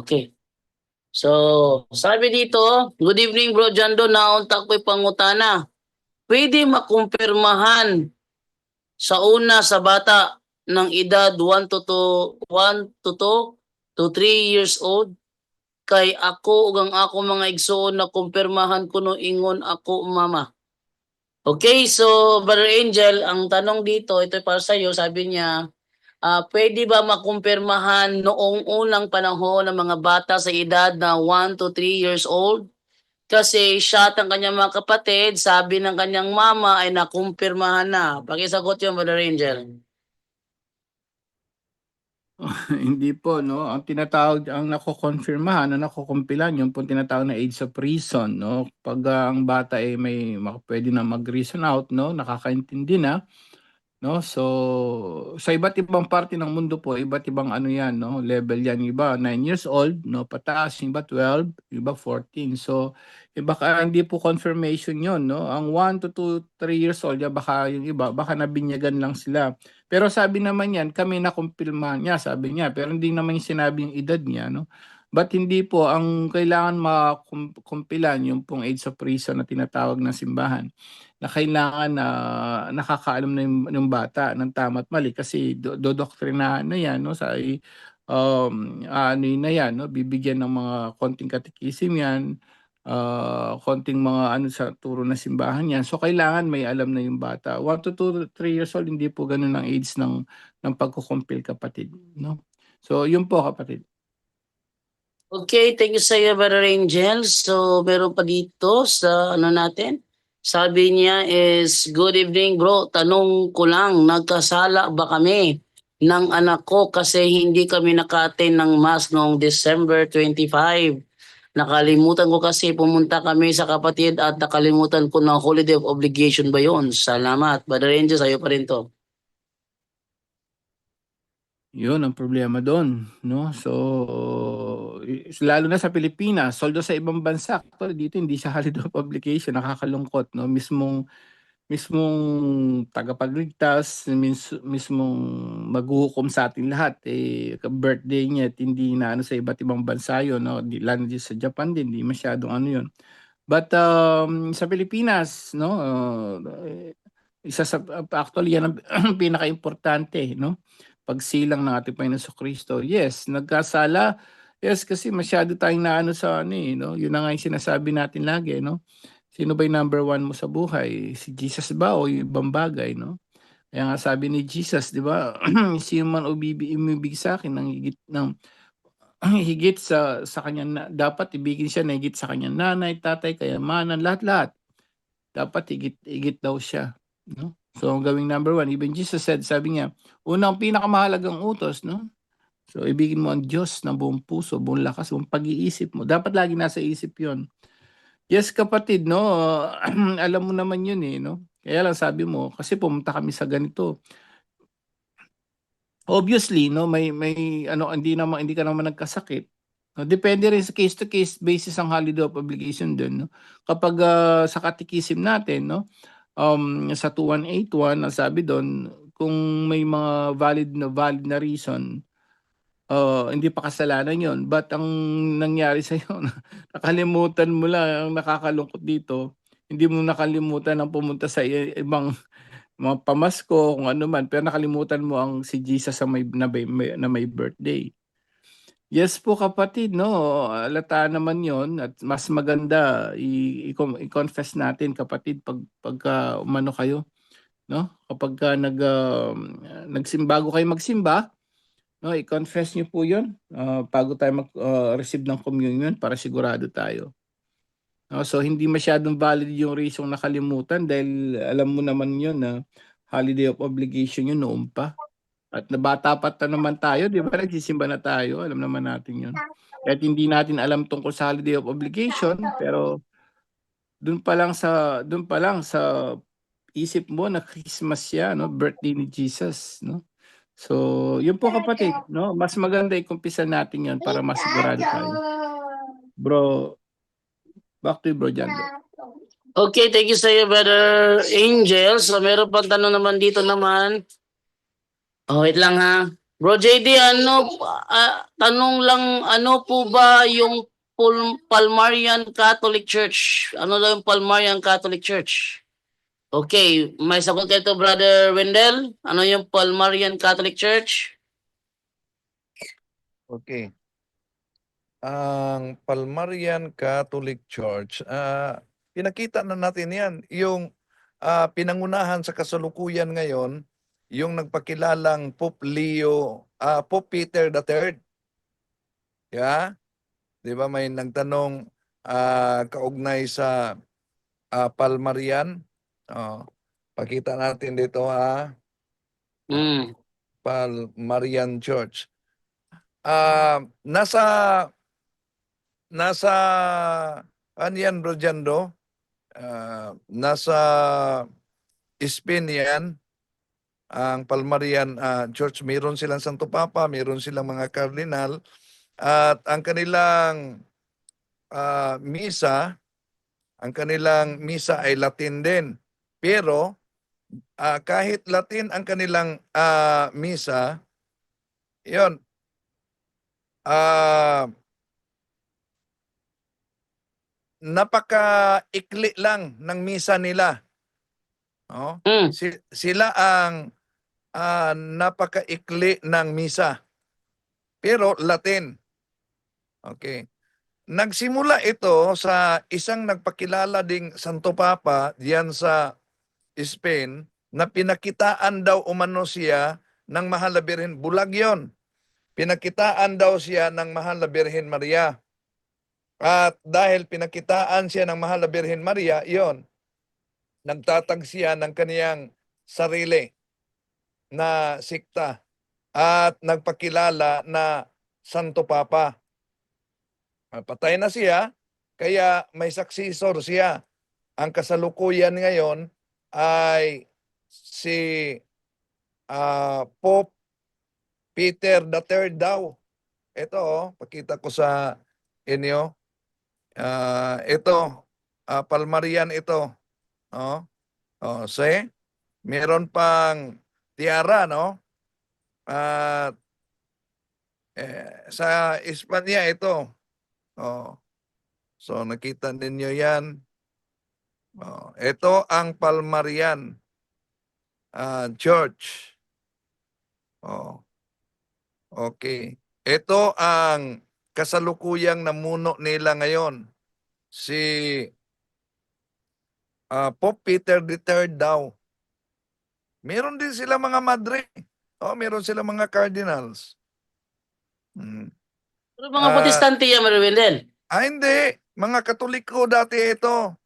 Okay. So, sabi dito, good evening bro Jando, naunta ko'y pangutana. Pwede makumpirmahan sa una sa bata ng edad 1 to 3 years old kay ako ug ang ako mga igsoon na kumpirmahan kuno ingon ako mama. Okay, so Brother Angel, ang tanong dito, ito para sa iyo, sabi niya, pwede ba makumpirmahan noong unang panahon ng mga bata sa edad na 1 to 3 years old? Kasi siya at ang kanyang mga kapatid, sabi ng kanyang mama ay nakumpirmahan na. Pakisagot yun, Brother Angel. Hindi po, no? Ang tinatawag, ang nakokonfirmahan, ang nakukumpilan, yung po tinatawag na age of reason, no? Pag ang bata ay pwede na mag-reason out, no? Nakakaintindi na, no? So, sa iba't ibang parte ng mundo po, iba't ibang ano yan, no? Level yan. Iba, 9 years old, no? Pataas, iba 12, iba 14. So, baka hindi po confirmation yon, no? Ang 1 to 3 years old, baka yung iba, baka nabinyagan lang sila. Pero sabi naman yan, kami nakumpirmahan niya, sabi niya. Pero hindi naman yung sinabi yung edad niya, no? But hindi po, ang kailangan makumpilan yung pong age of reason na tinatawag ng simbahan na kailangan na nakakaalam na yung bata ng tama at mali kasi dodoktrinahan na yan, no? Ano yun na yan, no? Bibigyan ng mga konting katikisim yan, konting mga ano sa turo na simbahan yan. So kailangan may alam na yung bata. 1 to 3 years old, hindi po ganun ang age ng pagkukumpil, kapatid, no? So yun po, kapatid. Okay, thank you sa iyo, Brother Angel. So, meron pa dito sa ano natin. Sabi niya is, good evening bro, tanong ko lang, nagkasala ba kami ng anak ko kasi hindi kami naka-attend ng mass noong December 25. Nakalimutan ko kasi pumunta kami sa kapatid at nakalimutan ko na holiday of obligation ba yun? Salamat. Brother Angel, sa'yo pa rin to. Yun ang problema doon, no? So, lalo na sa Pilipinas, soldo sa ibang bansa, actually dito hindi siya holiday of obligation, nakakalungkot, no? Mismong tagapagligtas, mismong maghuhukom sa ating lahat, birthday niya at hindi na ano sa iba't ibang bansa yun, no? Lalo din sa Japan din, hindi masyadong ano yun. But sa Pilipinas, no, actually yan ang pinaka-importante, no? Pagsilang ng ating Panginoon Kristo. Yes, nagkasala. Yes, kasi masyado tayong naano sa ano no? Yun na nga yung sinasabi natin lagi, no? Sino ba yung number one mo sa buhay? Si Jesus ba o yung ibang bagay, no? Kaya nga sabi ni Jesus, di ba? Sino man umibig sa akin ng higit sa kanya, dapat ibigin siya na higit sa kanya nanay, tatay, kayamanan, lahat-lahat. Dapat higit daw siya, no? So, ang gawing number one, even Jesus said, sabi niya, unang pinakamahalagang utos, no? So, ibigin mo ang Diyos ng buong puso, buong lakas, buong pag-iisip mo. Dapat lagi nasa isip yon. Yes, kapatid, no? Alam mo naman yun, no? Kaya lang sabi mo, kasi pumunta kami sa ganito. Obviously, no, may ano, hindi ka naman nagkasakit. No, depende rin sa case to case basis ang holiday of obligation din, no? Kapag sa katikisim natin, no, sa 2181, ang sabi doon, kung may mga valid na reason, hindi pa kasalanan yon. But ang nangyari sa iyo, nakalimutan mo lang, ang nakakalungkot dito, hindi mo nakalimutan ang pumunta sa ibang mga pamasko, kung ano man, pero nakalimutan mo ang si Jesus na may birthday. Yes po, kapatid, no, alata naman yon at mas maganda i-confess natin, kapatid, pagka umano kayo, no, kapag bago kayo magsimba, no, i-confess niyo po yon bago tayo mag-receive ng communion para sigurado tayo. No, so hindi masyadong valid yung reason nakalimutan dahil alam mo naman yon na holiday of obligation yun noon pa. At nabata pa naman tayo, di ba? Nagsisimba na tayo, alam naman natin yun. Kahit hindi natin alam tungkol sa holiday of obligation, pero doon pa lang sa isip mo na Christmas siya, no? Birthday ni Jesus, no? So, yun po, kapatid, no? Mas maganda ikumpisa natin yun para masigurado tayo. Bro, back to you, Bro Jando. Okay, thank you sa iyo, Brother Angel. So, meron pang tanong naman dito naman. Oh, wait lang ha. Bro JD, tanong lang, ano po ba yung Palmarian Catholic Church? Ano daw yung Palmarian Catholic Church? Okay, may sagot kayo to, Brother Wendell. Ano yung Palmarian Catholic Church? Okay. Ang Palmarian Catholic Church, pinakita na natin yan. Yung pinangunahan sa kasalukuyan ngayon, yung nagpakilalang Pope Peter III. Yeah? Di ba may nagtanong kaugnay sa Palmarian? Oh, pakita natin dito Mm. Palmarian Church. Nasa ano yan, Bro Jando? Nasa Spain yan, ang Palmarian Church. Mayroon silang Santo Papa, mayroon silang mga kardinal, at ang kanilang misa ay Latin din. Pero kahit Latin ang kanilang misa, yon napaka-ikli lang ng misa nila. Oh, Mm. sila ang napaka-ikli ng misa. Pero Latin. Okay. Nagsimula ito sa isang nagpakilala ding Santo Papa diyan sa Spain na pinakitaan daw umano siya ng Mahal na Birhen. Bulag yon. Pinakitaan daw siya ng Mahal na Birhen Maria. At dahil pinakitaan siya ng Mahal na Birhen Maria, yon, nagtatag siya ng kaniyang sarili na sikta at nagpakilala na Santo Papa. Patay na siya, kaya may successor siya. Ang kasalukuyan ngayon ay si Pope Peter III daw. Ito, pakita ko sa inyo. Ito, Palmarian ito. Oh, see? Meron pang tiara, no? At sa Espanya ito. Oh. So nakita ninyo 'yan. Ito ang Palmarian Church. Okay. Ito ang kasalukuyang namuno nila ngayon. Si Pope Peter III daw. Meron din sila mga madre. Meron sila mga cardinals. Pero mga Protestante yan, Brother Wendell. Hindi. Mga Katoliko dati ito.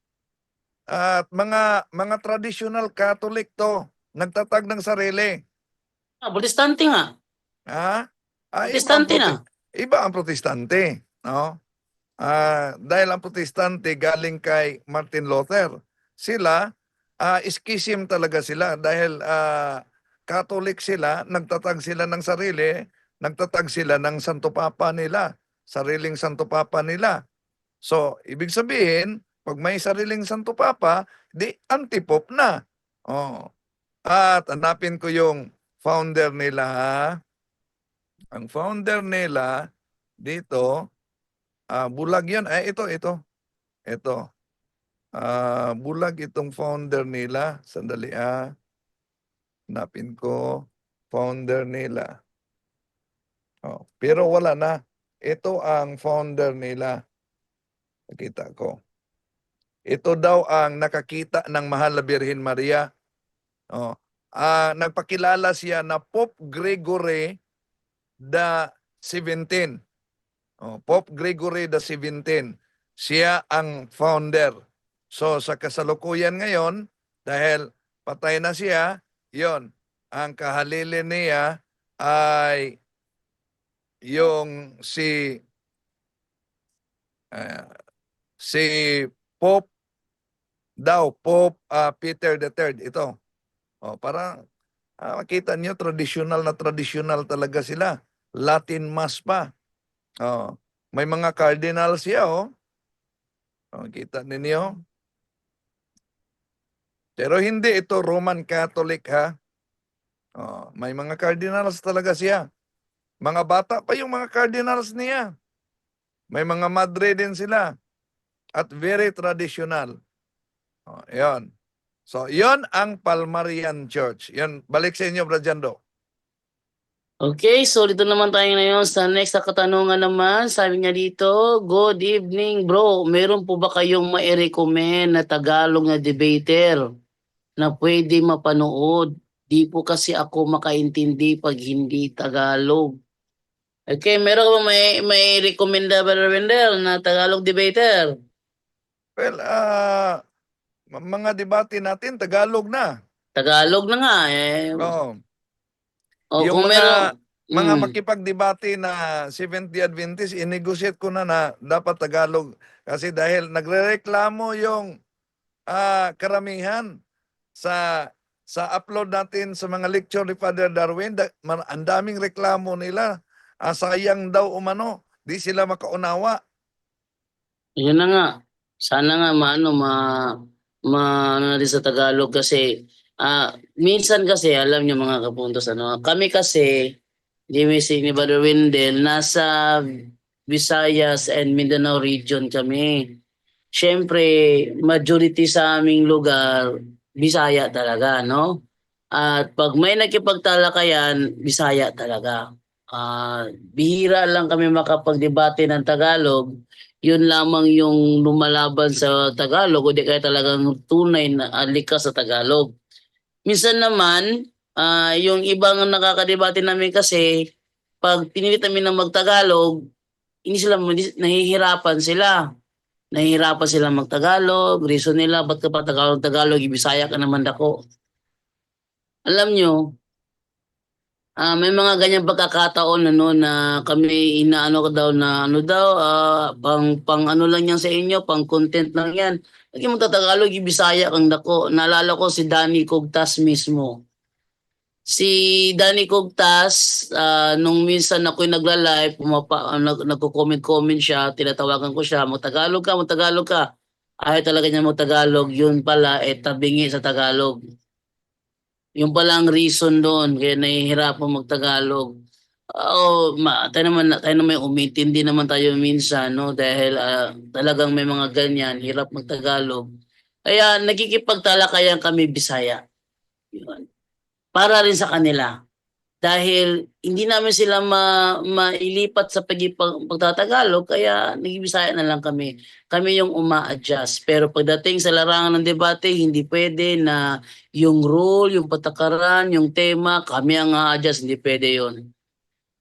At mga traditional Catholic to. Nagtatag ng sarili. Protestante nga. Protestante na. Iba ang protestante. No? Dahil ang protestante galing kay Martin Luther. Sila, schism talaga sila. Dahil Catholic sila, nagtatag sila ng sarili, nagtatag sila ng Santo Papa nila. Sariling Santo Papa nila. So, ibig sabihin, pag may sariling Santo Papa, di anti-pope na. At hanapin ko yung founder nila. Ang founder nila dito, bulag yan. Ito. Bulag itong founder nila. Sandali hanapin ko founder nila. Pero wala na. Ito ang founder nila. Nakita ko. Ito daw ang nakakita ng Mahal na Birhen Maria. Nagpakilala siya na Pope Gregory the 17. Pope Gregory the 17. Siya ang founder. So sa kasalukuyan ngayon, dahil patay na siya, yon, ang kahalili niya ay yung si Pope Peter III. Ito. Para makita niyo, traditional talaga sila. Latin Mass pa. May mga cardinals siya. Kita ninyo. Pero hindi ito Roman Catholic, ha. May mga cardinals talaga siya. Mga bata pa yung mga cardinals niya. May mga madre din sila. At very traditional. Yan. So, yon ang Palmarian Church. Yan, balik sa inyo, Brad Jando. Okay, so dito naman tayo ngayon sa next na katanungan naman. Sabi nga dito, good evening bro. Meron po ba kayong mai-recommend na Tagalog na debater na pwede mapanood? Di po kasi ako makaintindi pag hindi Tagalog. Okay, meron ka ba may recommend Brother Wendell na Tagalog debater? Well, mga debate natin, Tagalog na. Tagalog na nga eh. Oo. O Yung kung meron, mga mm, makipagdebate na Seventh-day Adventist, i-negotiate ko na dapat Tagalog. Kasi dahil nagrereklamo yung karamihan sa upload natin sa mga lecture ni Father Darwin, ang daming reklamo nila. Sayang daw umano, di sila makaunawa. yun na nga. Sana nga ano natin sa Tagalog kasi minsan kasi alam niyo mga kapuntos kami kasi ni Brother Wendell nasa Visayas and Mindanao region kami. Siyempre, majority sa aming lugar Bisaya talaga, no? At pag may nakipagtalakayan, Bisaya talaga. Bihira lang kami makapagdebate ng Tagalog. Yun lamang yung lumalaban sa Tagalog o di kaya talagang tunay na likas sa Tagalog. Minsan naman, yung ibang nakakadebate namin kasi, pag pinilit namin na magtagalog, nahihirapan sila. Nahihirapan sila magtagalog, reason nila, ba't ka pa Tagalog, Ibisaya ka naman dako. Alam nyo, may mga ganyang pagkakataon na kami inaano ko daw na pang ano lang yan sa inyo, pang content lang yan. Lagi mo Tagalog, Bisaya kang dako. Naalala ko si Danny Cogtas mismo. Si Danny Cogtas, nung minsan ako'y nagla-live, nagko-comment siya, tinatawagan ko siya, magtagalog ka. Ayaw talaga niya magtagalog, yun pala, tabingi sa Tagalog. Yung pala ang reason doon, kaya nahihirapan magtagalog. Tayo naman umintindi naman tayo minsan, no? Dahil talagang may mga ganyan, hirap magtagalog. Kaya nakikipagtalakayan kami Bisaya. Yun. Para rin sa kanila. Dahil hindi namin sila mailipat sa pagtatagalog, kaya nag-Bisaya na lang kami. Kami yung uma-adjust. Pero pagdating sa larangan ng debate, hindi pwede na yung rule, yung patakaran, yung tema, kami ang a-adjust. Hindi pwede yon.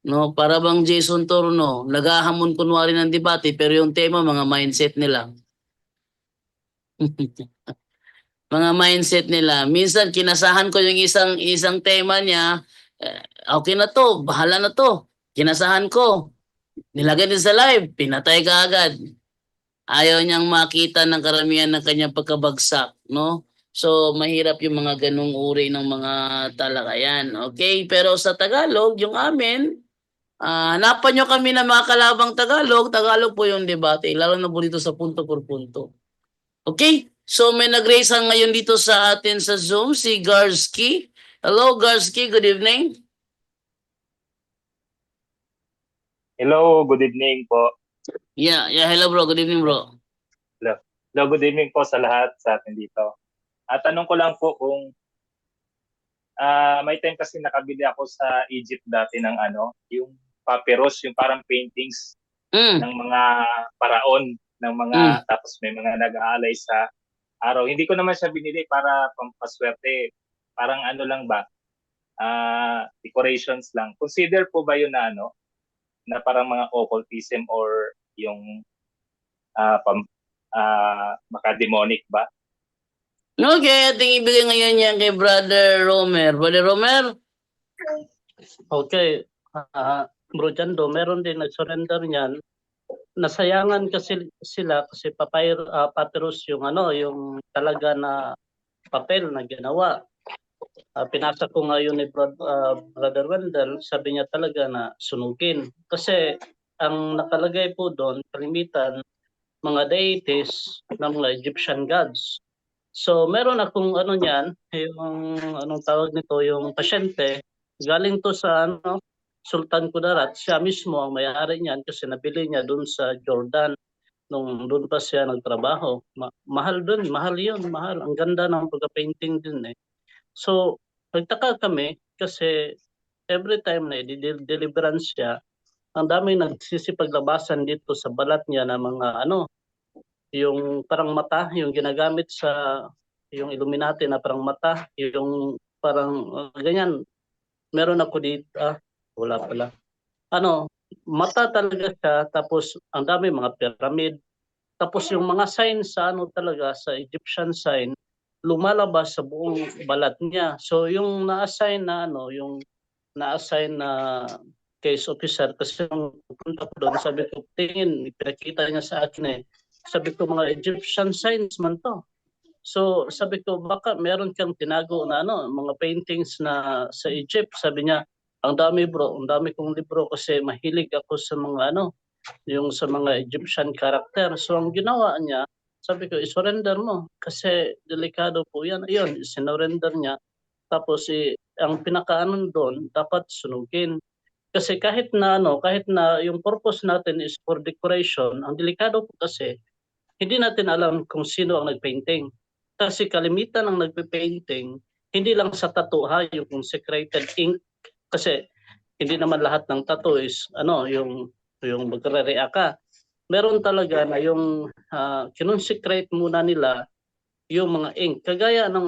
No, para bang Jason Torno, naghahamon kunwari ng debate, pero yung tema, mga mindset nila. Mga mindset nila. Minsan kinasahan ko yung isang tema niya, okay na to, bahala na to. Kinasahan ko. Nilagay din sa live, pinatay ka agad. Ayaw niyang makita ng karamihan ng kanyang pagkabagsak, no? So mahirap yung mga ganung uri ng mga talakayan. Okay, pero sa Tagalog, yung amin, hanapan nyo kami na mga kalabang Tagalog po yung debate, lalo na po dito sa punto por punto. Okay, so may nag-raise ngayon dito sa atin sa Zoom, si Garsky. Hello Garsky, good evening. Hello, good evening po. Yeah, hello bro, good evening bro. Hello, good evening po sa lahat sa atin dito. At tanong ko lang po kung may time kasi nakabili ako sa Egypt dati ng yung papyrus, yung parang paintings ng mga paraon, ng mga tapos may mga nag-aalay sa araw. Hindi ko naman siya binili para pampaswerte. Parang ano lang ba? Decorations lang. Consider po ba yun na na parang mga occultism or yung makademonic ba? Okay, ating ibigay ngayon yan kay Brother Romer. Brother Romer? Okay. Bro Jando, meron din nag-surrender niyan. Nasayangan kasi sila kasi papyrus yung yung talaga na papel na ginawa. Pinasa ko ngayon ni Brother Wendell, sabi niya talaga na sunugin. Kasi ang nakalagay po doon, kalimitan, mga deities ng mga Egyptian gods. So meron akong niyan, yung anong tawag nito, yung pasyente, galing to sa Sultan Kudarat, siya mismo ang may-ari niyan kasi nabili niya doon sa Jordan nung doon pa siya nagtrabaho. Mahal doon, mahal yun, mahal. Ang ganda ng pagka-painting din eh. So, nagtaka kami kasi every time na i-deliverance siya, ang daming nagsisipaglabasan dito sa balat niya na mga yung parang mata, yung ginagamit sa yung Illuminati na parang mata, yung parang ganyan. Meron ako dito, wala pala. Mata talaga siya, tapos ang dami mga pyramid. Tapos yung mga sign sa talaga, sa Egyptian sign, lumalabas sa buong balat niya. So yung na-assign na yung na-assign na case officer, kasi nung pupunta ko doon, sabi ko, tingin, pinakita niya sa akin eh. Sabi ko, mga Egyptian signs man to. So sabi ko, baka meron kang tinago na mga paintings na sa Egypt. Sabi niya, ang dami bro, ang dami kong libro kasi mahilig ako sa mga yung sa mga Egyptian character. So ang ginawa niya, sabi ko, i-surrender mo kasi delikado po yan. Ayun, sinurrender niya. Tapos ang pinakaano doon, dapat sunugin. Kasi kahit na yung purpose natin is for decoration, ang delikado po kasi, hindi natin alam kung sino ang nagpainting. Kasi kalimitan ng nagpe-painting, hindi lang sa tattoo yung consecrated ink. Kasi hindi naman lahat ng tattoo is yung magre-react ka. Meron talaga na yung kinonsecrate muna nila yung mga ink. Kagaya ng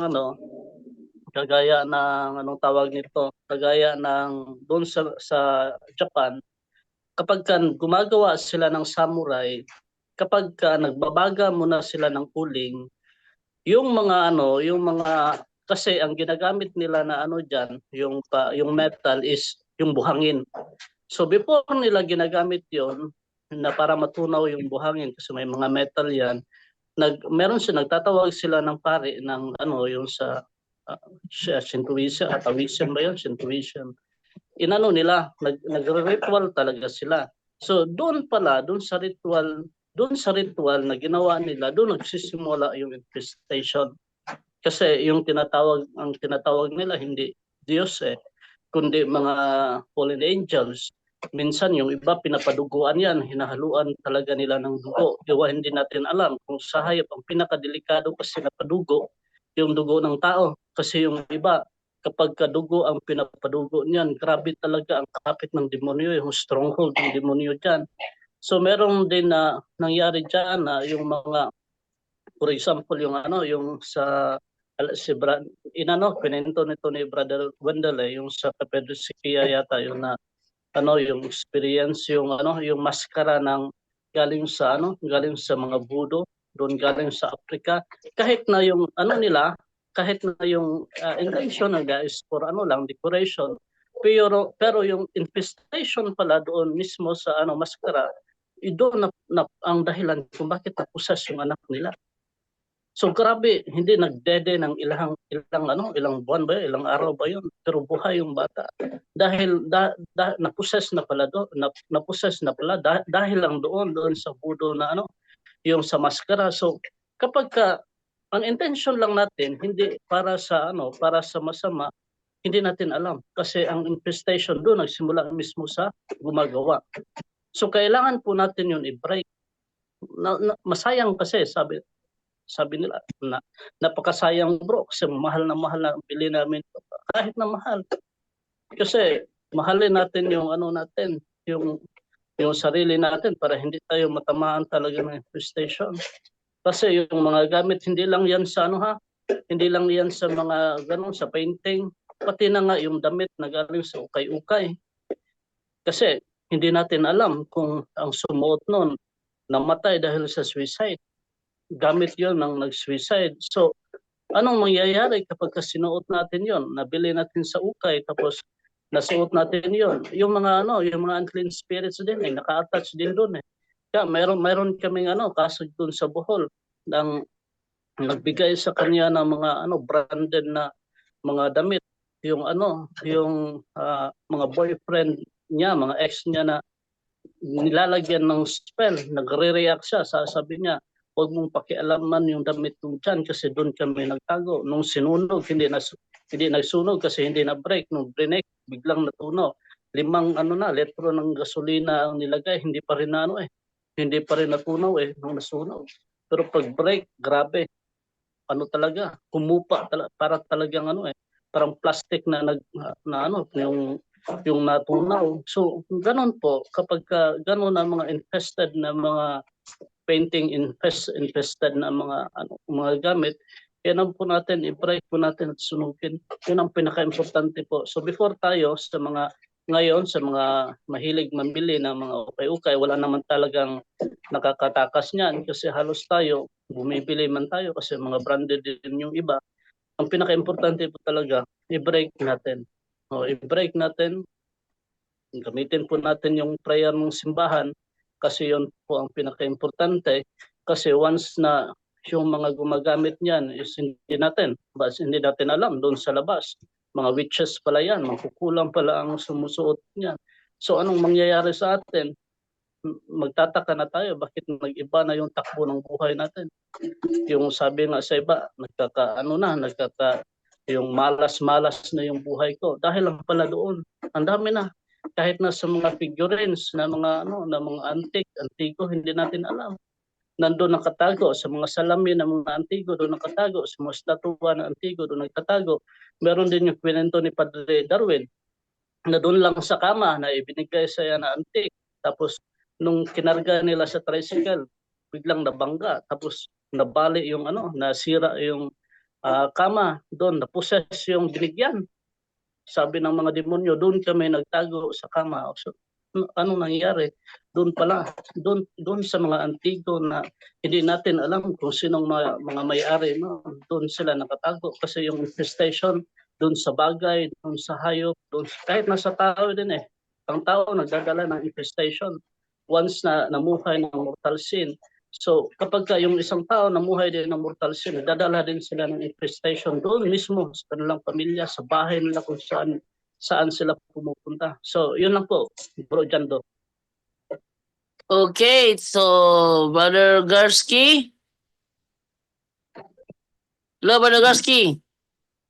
anong tawag nito, kagaya ng doon sa Japan, kapag gumagawa sila ng samurai, kapag nagbabaga muna sila ng uling, yung mga kasi ang ginagamit nila na diyan, yung metal is yung buhangin. So before nila ginagamit yon na para matunaw yung buhangin kasi may mga metal yan, nagtatawag sila ng pare ng yung sa Shintoism, Taoism ba yun? Shintoism. Nila, nagre-ritual talaga sila. So doon sa ritual na ginawa nila, doon nagsisimula yung infestation. Kasi ang tinatawag nila hindi Diyos kundi mga fallen angels. Minsan yung iba pinapaduguan yan, hinahaluan talaga nila ng dugo. Diba hindi natin alam kung sa hayop ang pinakadelikado kasi na padugo, yung dugo ng tao. Kasi yung iba, kapag kadugo ang pinapadugo niyan, grabe talaga ang kapit ng demonyo, yung stronghold ng demonyo dyan. So meron din na nangyari dyan na yung mga, for example, yung sa pinento nito ni Brother Wendell yung sa Pedro Siquia yata yung yung experience yung maskara ng galing sa mga Budo, doon galing sa Africa. Kahit na yung kahit na yung intention nila is for decoration, pero yung infestation pala doon mismo sa maskara, doon na ang dahilan kung bakit napusas yung anak nila. So grabe, hindi nagdede ng ilang buwan ba, ilang araw ba yun, pero buhay yung bata. Dahil napusas na pala dahil lang doon sa Budo na yung sa maskara. So kapag ang intention lang natin hindi para sa masama, hindi natin alam kasi ang infestation doon nagsimula mismo sa gumagawa. So kailangan po natin yun i-break. Masayang kasi sabi nila na napakasayang bro kasi mahal na bili namin kahit na mahal. Kasi mahalin natin yung natin, yung sarili natin para hindi tayo matamaan talaga ng infestation. Kasi yung mga gamit hindi lang yan sa hindi lang yan sa mga sa painting, pati na nga yung damit na galing sa ukay-ukay. Kasi hindi natin alam kung ang sumuot noon namatay dahil sa suicide. Gamit yon ng nag-suicide. So, anong mangyayari kapag sinuot natin yon? Nabili natin sa ukay tapos nasuot natin yon. Yung mga unclean spirits din naka-attach din doon Kaya mayroon kaming kaso doon sa Bohol ng nagbigay sa kanya ng mga branded na mga damit. Yung mga boyfriend niya, mga ex niya na nilalagyan ng spell, nagre-react siya, sasabi niya, huwag mong pakialaman yung damit kong dyan kasi doon kami nagtago. Nung sinunog, hindi nagsunog kasi hindi na-break. Nung break, biglang natunaw. 5 litro ng gasolina ang nilagay, hindi pa rin hindi pa rin natunaw nung nasunog. Pero pag break, grabe, talaga, humupa para talagang parang plastic na yung natunaw. So ganun po, kapag ganun ang mga infested na mga painting infested na mga gamit, yan po natin, i-break po natin at sunugin. Yun ang pinaka-importante po. So before tayo sa mga mahilig mamili ng mga ukay-ukay, wala naman talagang nakakatakas niyan kasi halos tayo, bumibili man tayo kasi mga branded din yung iba. Ang pinaka-importante po talaga, i-break natin. I-break natin, gamitin po natin yung prayer ng simbahan kasi yun po ang pinaka-importante kasi once na yung mga gumagamit niyan is hindi natin alam doon sa labas. Mga witches pala yan, magkukulang pala ang sumusuot niyan. So anong mangyayari sa atin? Magtataka na tayo bakit nag-iba na yung takbo ng buhay natin. Yung sabi nga sa iba, yung malas-malas na yung buhay ko dahil lang pala doon. Ang dami na. Kahit na sa mga figurines na mga antigo, hindi natin alam. Nandoon nakatago sa mga salamin ng mga antigo, doon nakatago sa mga statua ng antigo, doon nakatago. Meron din yung kwento ni Padre Darwin na doon lang sa kama na ibinigay sa na antique. Tapos nung kinarga nila sa tricycle, biglang nabangga. Tapos nabali yung nasira yung kama doon, naposes yung binigyan. Sabi ng mga demonyo, doon kami nagtago sa kama. So, anong nangyari? Doon pala, doon sa mga antigo na hindi natin alam kung sinong mga may-ari, doon sila nakatago kasi yung infestation doon sa bagay, doon sa hayop, kahit nasa tao din ang tao nagdadala ng infestation once na namuhay ng mortal sin. So kapag yung isang tao namuhay din ng mortal sin, nagdadala din sila ng infestation doon mismo sa kanilang pamilya, sa bahay nila kung saan sila pumupunta. So yun lang po, Bro Jando. Okay, so Brother Garsky. Hello, Brother Garsky.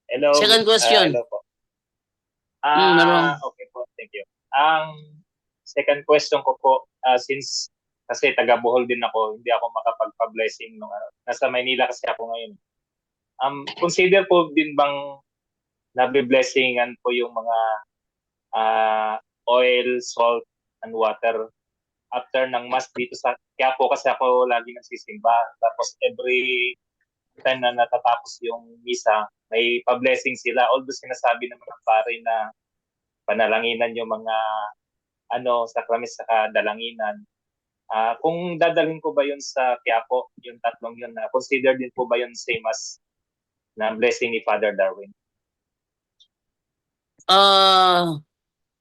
Hello. Second question. Hello po. Ano? Okay po, thank you. Ang second question ko po, since kasi taga Bohol din ako, hindi ako makapagpa-blessing nung nasa Maynila kasi ako ngayon. Consider po din bang nabi-blessingan po yung mga oil, salt, and water after ng mass dito sa Quiapo kasi ako lagi nagsisimba. Tapos every time na natatapos yung misa, may pa-blessing sila. Although sinasabi naman ng pare na panalanginan yung mga sakramis sa dalanginan. Kung dadalhin ko ba yun sa Quiapo, yung tatlong yun, consider din po ba yun same as na blessing ni Father Darwin?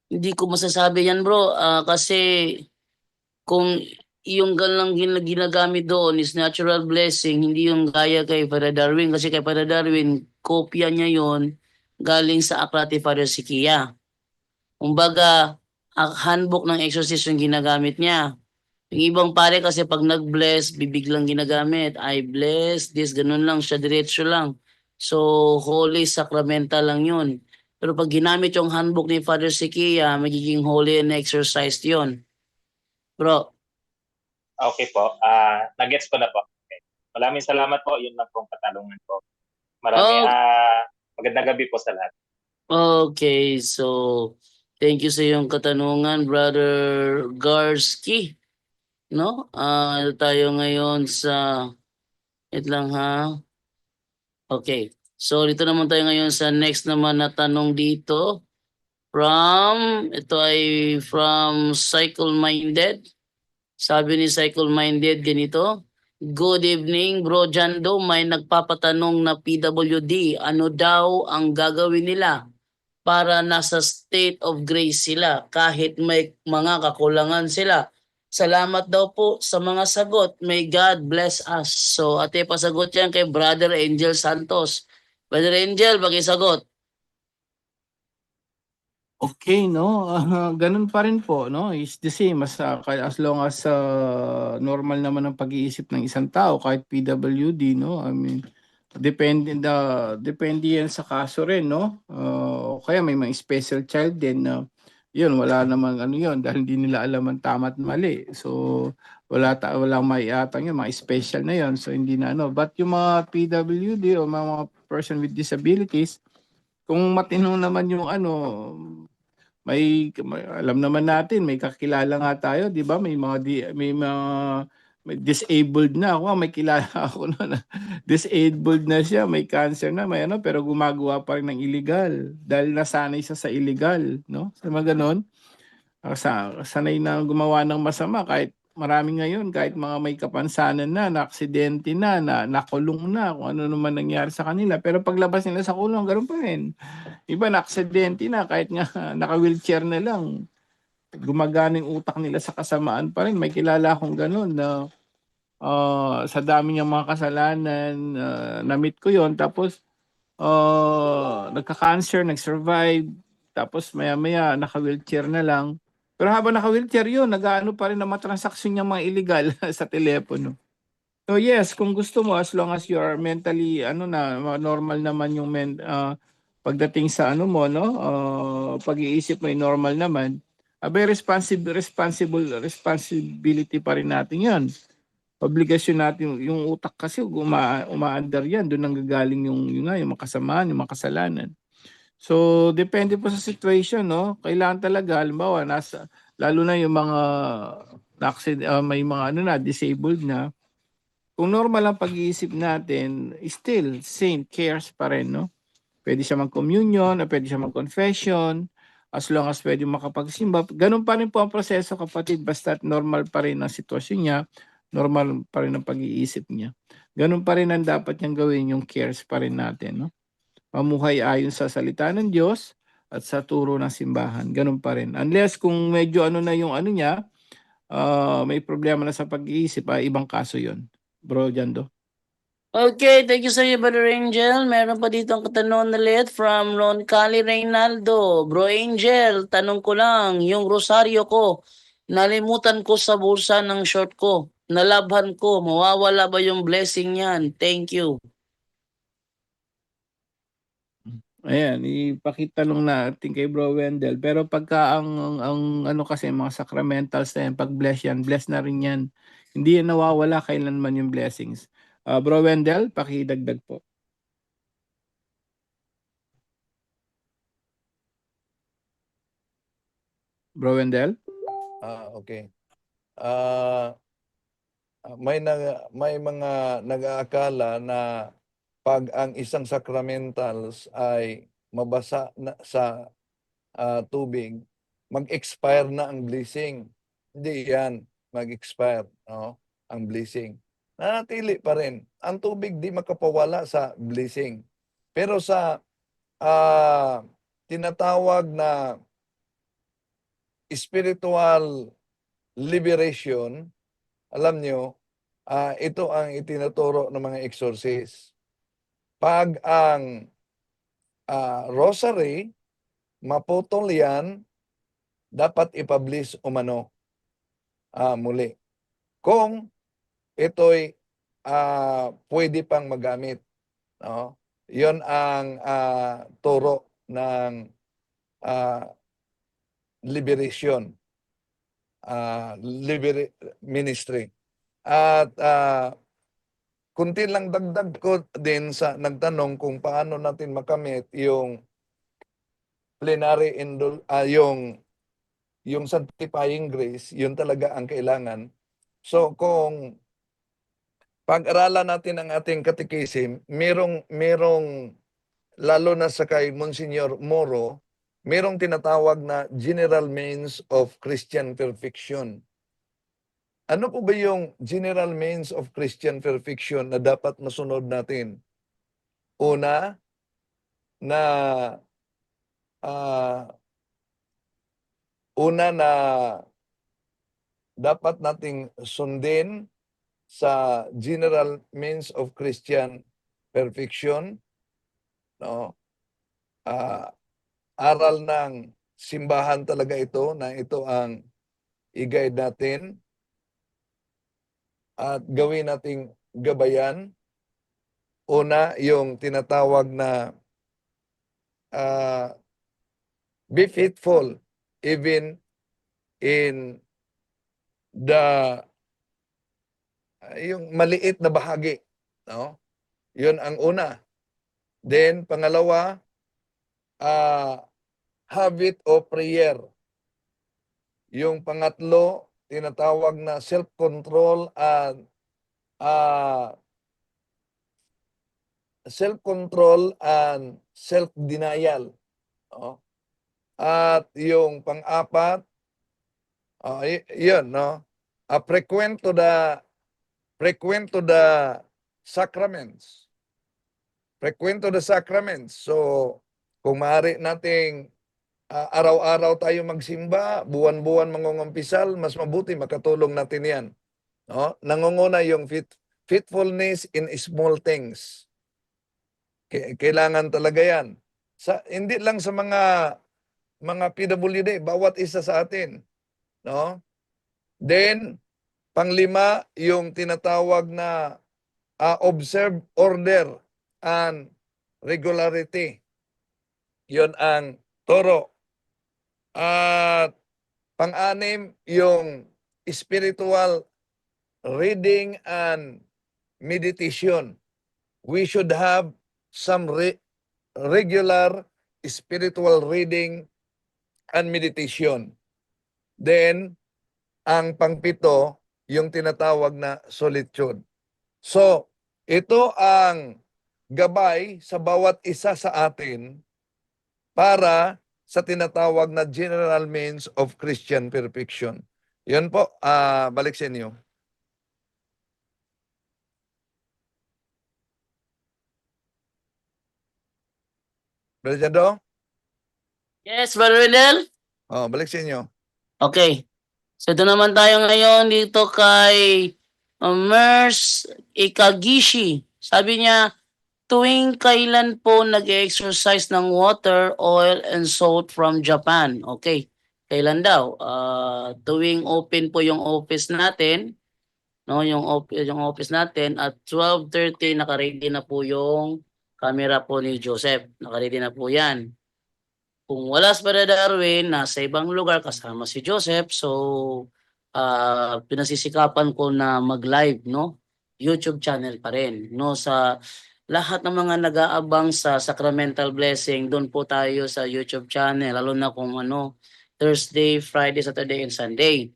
Hindi ko masasabi yan, bro. Kasi kung yung ganlang ginagamit doon is natural blessing, hindi yung gaya kay Father Darwin. Kasi kay Father Darwin, kopya niya yon galing sa aklat ni Father Sikia. Kumbaga, handbook ng exorcism yung ginagamit niya. Yung ibang pare kasi pag nag-bless, bibig lang ginagamit. I bless this, ganun lang siya, diretso lang. So, holy sacramental lang yun. Pero pag ginamit yung handbook ni Father Sikia, magiging holy and exercised yun. Bro. Okay po. Nagets ko na po. Okay. Maraming salamat po. Yun lang pong katanungan ko. Magandang gabi po sa lahat. Okay, so thank you sa iyong katanungan, Brother Garsky. No? Tayo ngayon sa lang ha. Okay. So dito naman tayo ngayon sa next naman na tanong dito. Ito ay from Cycle Minded. Sabi ni Cycle Minded ganito. Good evening, Bro Jando. May nagpapatanong na PWD. Ano daw ang gagawin nila para nasa state of grace sila kahit may mga kakulangan sila? Salamat daw po sa mga sagot. May God bless us. So, ate pasagot yan kay Brother Angel Santos. Brother Angel, pakisagot. Okay, no? Ganun pa rin po, no? It's the same as long as normal naman ang pag-iisip ng isang tao kahit PWD, no? I mean, depende yan sa kaso rin, no? Kaya may mga special child din na yun, wala namang ano yun dahil hindi nila alam ang tama at mali. So, walang maiatang yun, mga special na yun. So, hindi na ano. But yung mga PWD o mga person with disabilities, kung matino naman yung ano, alam naman natin, may kakilala nga tayo, 'di ba? May disabled na ako, may kilala ako na disabled na siya, may cancer na, may ano, pero gumagawa pa rin ng illegal dahil nasanay siya sa illegal, no? Sa mga ganon, sanay na gumawa ng masama kahit marami ngayon, kahit mga may kapansanan na aksidente na, nakulong na, kung ano naman nangyari sa kanila. Pero paglabas nila sa kulong, ganoon pa rin. Iba na aksidente na kahit nga naka-wheelchair na lang. Gumagana yung utak nila sa kasamaan pa rin. May kilala akong ganun na sa dami niyang mga kasalanan, na-meet ko yon. Tapos nagka-cancer, nag-survive. Tapos maya-maya naka-wheelchair na lang. Pero habang naka-wheelchair yun, nag-aano pa rin na matransaksyon niya mga illegal sa telepono. So yes, kung gusto mo, as long as you are mentally, normal naman yung pagdating sa ano mo, no? Pag-iisip mo ay normal naman. Abay, responsibility pa rin natin yan. Obligasyon natin, yung utak kasi umaandar yan, doon nanggagaling yung makasamaan, yung makasalanan. So, depende po sa situation, no? Kailangan talaga, halimbawa, lalo na yung mga may mga disabled na, kung normal ang pag-iisip natin, still, same, cares pa rin, no? Pwede siya mag-communion, o pwede siya mag-confession, as long as pwede makapagsimba. Ganun pa rin po ang proseso, kapatid, basta normal pa rin ang sitwasyon niya, normal pa rin ang pag-iisip niya. Ganun pa rin ang dapat niyang gawin, yung cares pa rin natin, no? Mamuhay ayon sa salita ng Diyos at sa turo ng simbahan. Ganun pa rin. Unless kung medyo na yung niya, may problema na sa pag-iisip, ibang kaso yon. Bro Jando. Okay, thank you sa iyo, Brother Angel. Meron pa dito ang katanungan ulit from Ron Cali Reynaldo. Bro Angel, tanong ko lang, yung rosaryo ko, nalimutan ko sa bulsa ng short ko. Nalabhan ko, mawawala ba yung blessing niyan? Thank you. Ayan, ipakitanong natin kay Bro Wendell. Pero pagka ang kasi mga sacramentals na yan, pag bless yan, bless na rin yan. Hindi yan nawawala kailanman yung blessings. Bro Wendell, pakidagdag po. Bro Wendell? Okay. May mga nag-aakala na pag ang isang sacramentals ay mabasa na sa tubig, mag-expire na ang blessing. Hindi yan mag-expire, no? Ang blessing. Nanatili pa rin. Ang tubig di makapawala sa blessing. Pero sa tinatawag na spiritual liberation, alam nyo, ito ang itinuturo ng mga exorcist. Pag ang rosary, maputol yan, dapat ipublish umano muli. Kung ito'y pwede pang magamit. No? Yon ang turo ng liberation ministry. At kunti lang dagdag ko din sa nagtanong kung paano natin makamit yung plenary yung sanctifying grace, yun talaga ang kailangan. So kung pag-aralan natin ang ating catechism, merong lalo na sa kay Monsignor Moro, merong tinatawag na general means of Christian perfection. Ano po ba yung general means of Christian perfection na dapat masunod natin? Una, na dapat nating sundin sa general means of Christian perfection, no? Aral ng simbahan talaga ito, na ito ang i-guide natin at gawin nating gabayan. Una, yung tinatawag na be faithful even in the yung maliit na bahagi, no? Yun ang una. Then pangalawa, habit of prayer. Yung pangatlo, tinatawag na self-control and self-denial. No? At yung pang-apat, yun, no? Frequent to the sacraments. Frequent to the sacraments. So, kung maaari nating araw-araw tayo magsimba, buwan-buwan mangungumpisal, mas mabuti makatulong natin yan. No? Nangunguna yung faithfulness in small things. Kailangan talaga yan. Hindi lang sa mga PWD, bawat isa sa atin. No? Then, panglima, yung tinatawag na observe order and regularity. Yun ang toro. At pang-anim, yung spiritual reading and meditation. We should have some regular spiritual reading and meditation. Then, ang pangpito, yung tinatawag na solitude. So, ito ang gabay sa bawat isa sa atin para sa tinatawag na general means of Christian perfection. Yun po, balik sa inyo. Brother Jando? Yes, Brother Wendell? Balik sa inyo. Okay. So ito naman tayo ngayon dito kay Mers Ikagishi. Sabi niya, tuwing kailan po nag-exercise ng water, oil, and salt from Japan? Okay. Kailan daw? Tuwing open po yung office natin, no, yung office natin at 12:30 naka-ready na po yung camera po ni Joseph. Naka-ready na po 'yan. Kung wala si Brother Darwin, nasa ibang lugar kasama si Joseph, so pinasisikapan ko na mag-live, no? YouTube channel pa rin, no? Sa lahat ng mga nag-aabang sa Sacramental Blessing, doon po tayo sa YouTube channel, lalo na kung Thursday, Friday, Saturday, and Sunday.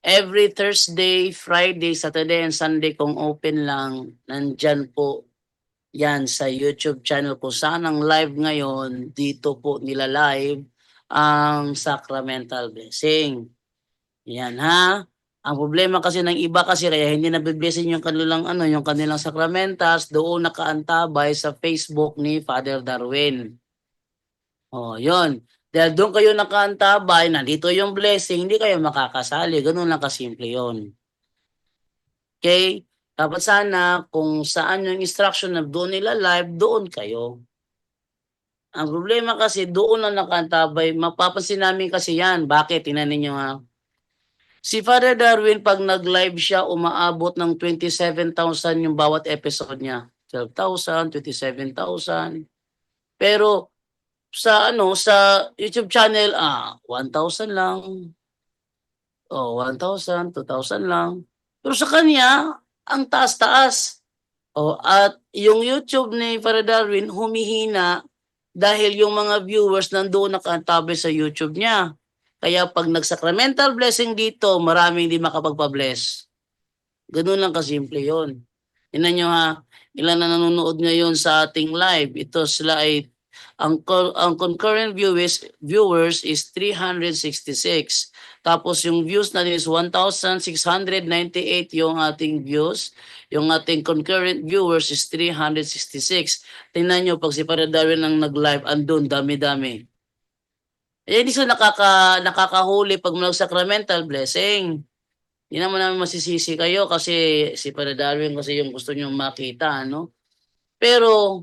Every Thursday, Friday, Saturday, and Sunday kung open lang, nandyan po yan sa YouTube channel ko. Saan ang live ngayon, dito po nila live ang Sacramental Blessing. Yan ha. Ang problema kasi ng iba kasi kaya hindi nabiblessing yung kanilang sacramentals, doon nakaantabay sa Facebook ni Father Darwin. Yun. Dahil doon kayo nakaantabay, nandito yung blessing, hindi kayo makakasali. Ganun lang kasimple yun. Okay? Dapat sana kung saan yung instruction na doon nila live, doon kayo. Ang problema kasi doon lang nakaantabay, mapapansin namin kasi yan. Bakit? Tingnan ninyo ha. Si Father Darwin, pag nag-live siya, umaabot ng 27,000 yung bawat episode niya. 12,000, 27,000. Pero sa YouTube channel 1,000 lang. 1,000, 2,000 lang. Pero sa kanya ang taas-taas. At yung YouTube ni Father Darwin humihina dahil yung mga viewers nandoon nakaantabay sa YouTube niya. Kaya pag nag-sacramental blessing dito, maraming hindi makapagpa-bless. Ganun lang kasimple yon. Tingnan nyo ha, ilan na nanonood ngayon sa ating live. Ito sila ay ang concurrent viewers is 366. Tapos yung views natin is 1,698 yung ating views. Yung ating concurrent viewers is 366. Tingnan nyo, pag si Father Darwin ang nag-live, andun, dami-dami. Hindi sila nakakahuli pag mag-sacramental blessing. Hindi naman namin masisisi kayo kasi si Father Darwin kasi yung gusto nyo makita, no? Pero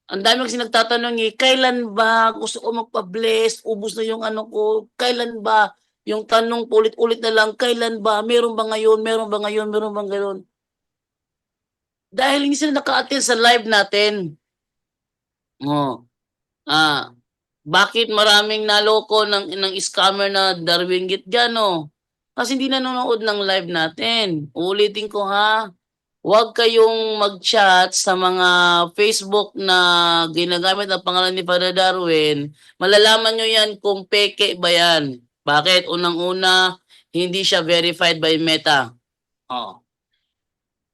ang dami kasi nagtatanong kailan ba gusto ko magpa-bless? Ubus na yung ko. Kailan ba? Yung tanong ulit-ulit na lang, kailan ba? Meron ba ngayon? Meron ba ngayon? Meron ba ngayon? Dahil hindi sila naka-attend sa live natin. Bakit maraming naloko ng scammer na Darwin Gitgano? Kasi hindi nanonood ng live natin. Uulitin ko ha, huwag kayong mag-chat sa mga Facebook na ginagamit ang pangalan ni Father Darwin. Malalaman nyo yan kung peke ba yan. Bakit? Unang-una, hindi siya verified by Meta. Oh.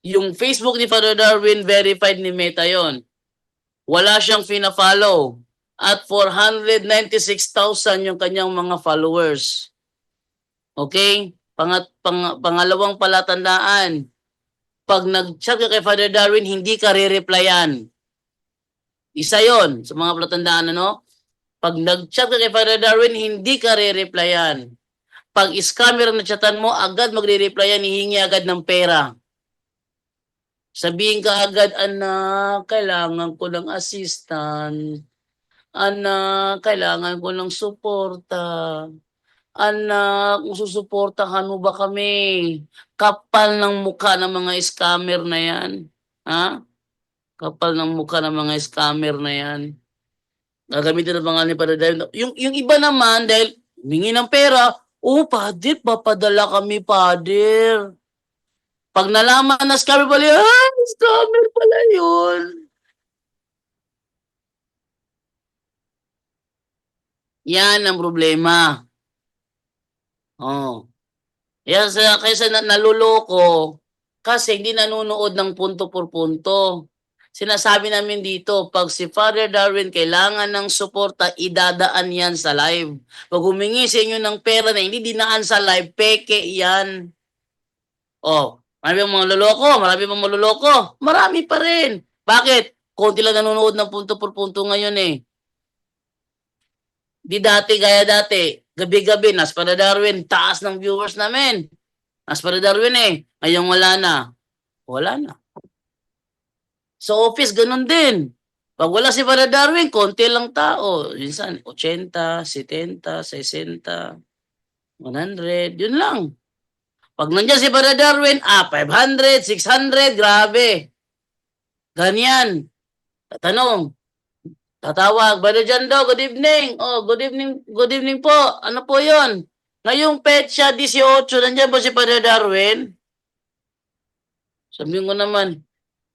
Yung Facebook ni Father Darwin, verified ni Meta yon. Wala siyang fina-follow. At 496,000 yung kanyang mga followers. Okay? Pangalawang palatandaan, pag nag-chat ka kay Father Darwin, hindi ka re-replyan. Isa yon sa mga palatandaan, ano? Pag nag-chat ka kay Father Darwin, hindi ka re-replyan. Pag scammer na chatan mo, agad magre-replyan, hihingi agad ng pera. Sabihin ka agad, anak, kailangan ko ng assistant. Anak, kailangan ko ng suporta. Anak, susuportahan mo ba kami? Kapal ng mukha ng mga scammer na yan. Ha? Kapal ng mukha ng mga scammer na yan. Gagamitin ng mga ni Padre Darwin. Yung iba naman, dahil humingi ng pera, Padir, papadala kami, Padir. Pag nalaman na scammer pala, scammer pala yun. Yan ang problema. Oh. Kaysa naluloko, kasi hindi nanonood ng punto por punto. Sinasabi namin dito, pag si Father Darwin kailangan ng suporta, idadaan yan sa live. Pag humingi sa inyo ng pera na hindi dinaan sa live, peke yan. Oh, marami mga loloko, marami pa rin. Bakit? Konti lang nanonood ng punto por punto ngayon eh. Di dati, gaya dati, gabi-gabi, nas Father Darwin, taas ng viewers namin. Nas Father Darwin eh, ngayon wala na. Wala na. Sa office, ganun din. Pag wala si Father Darwin, konti lang tao. Minsan, 80, 70, 60, 100, yun lang. Pag nandiyan si Father Darwin, 500, 600, grabe. Ganyan. Tatanong, tatawag, Brother Jando, good evening. Good evening po. Ano po yon? Ngayong petsa 18, nandiyan po si Father Darwin? Sabihin ko naman,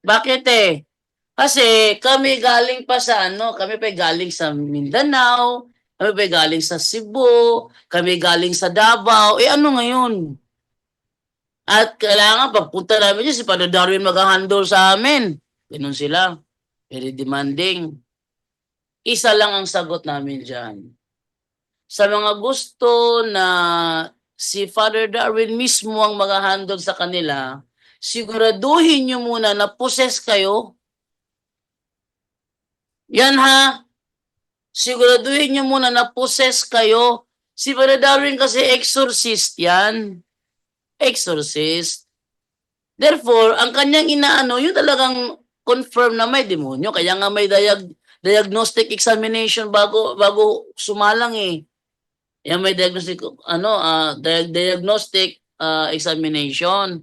bakit eh? Kasi kami galing pa sa kami pa galing sa Mindanao, kami pa galing sa Cebu, kami galing sa Davao, ano ngayon? At kailangan pagpunta namin dyan, si Father Darwin mag-handle sa amin. Ganun sila. Very demanding. Isa lang ang sagot namin dyan. Sa mga gusto na si Father Darwin mismo ang mag-handle sa kanila, siguraduhin nyo muna na possess kayo. Yan ha. Siguraduhin nyo muna na possess kayo. Si Father Darwin kasi exorcist yan. Exorcist. Therefore, ang kanyang inaano, yun talagang confirm na may demonyo. Kaya nga may diagnostic examination bago sumalang eh. Yan may diagnostic examination.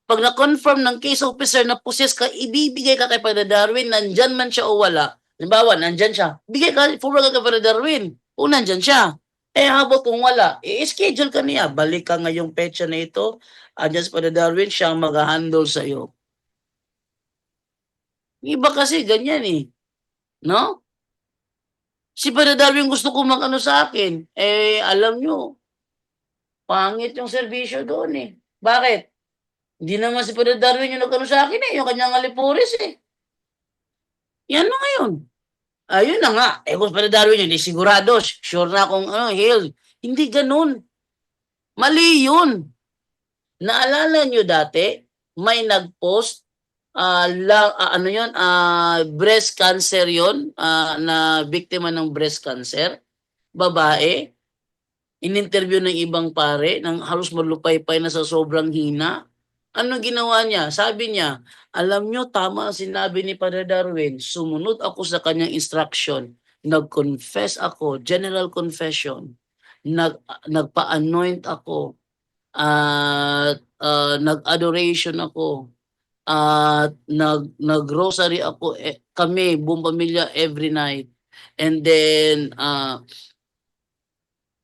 Pag na-confirm ng case officer na possess ka, ibibigay ka kay Father Darwin, nandyan man siya o wala. Halimbawa, nandyan siya. Bigay ka, forward ka kay Father Darwin. O nandyan siya. Habang kung wala, i-schedule ka niya. Balik ka ngayong petsa na ito. Andyan si Father Darwin, siyang mag-handle sa'yo. Iba kasi ganyan eh. No? Si Father Darwin gusto ko mag-ano sa akin. Alam nyo, pangit yung serbisyo doon eh. Bakit? Hindi naman si Father Darwin yung nag-ano sa akin eh. Yung kanyang alipuris eh. Yan na ngayon. Ayun na nga. Kung Father Darwin yun, sigurado, sure na akong healed. Hindi ganun. Mali yun. Naalala nyo dati, may nag-post, breast cancer yun, na biktima ng breast cancer, babae, in-interview ng ibang pare, nang halos malupay-pay na sa sobrang hina. Ano ginawa niya? Sabi niya, alam nyo, tama ang sinabi ni Father Darwin, sumunod ako sa kanyang instruction, nag-confess ako, general confession, nagpa-anoint ako, at nag-adoration ako, at nag-rosary ako, kami, buong pamilya, every night. And then,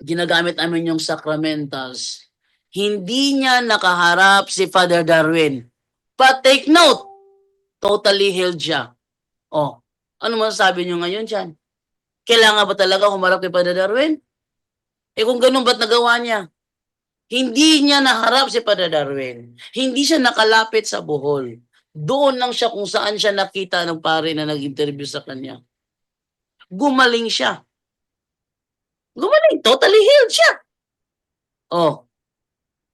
ginagamit namin yung sacramentals. Hindi niya nakaharap si Father Darwin. But take note, totally healed siya. Oh, ano masasabi niyo ngayon dyan? Kailangan ba talaga humarap kay Father Darwin? Eh kung ganun, ba't nagawa niya? Hindi niya naharap si Father Darwin. Hindi siya nakalapit sa buhol. Doon lang siya kung saan siya nakita ng pare na nag-interview sa kanya. Gumaling siya. Gumaling. Totally healed siya. Oh.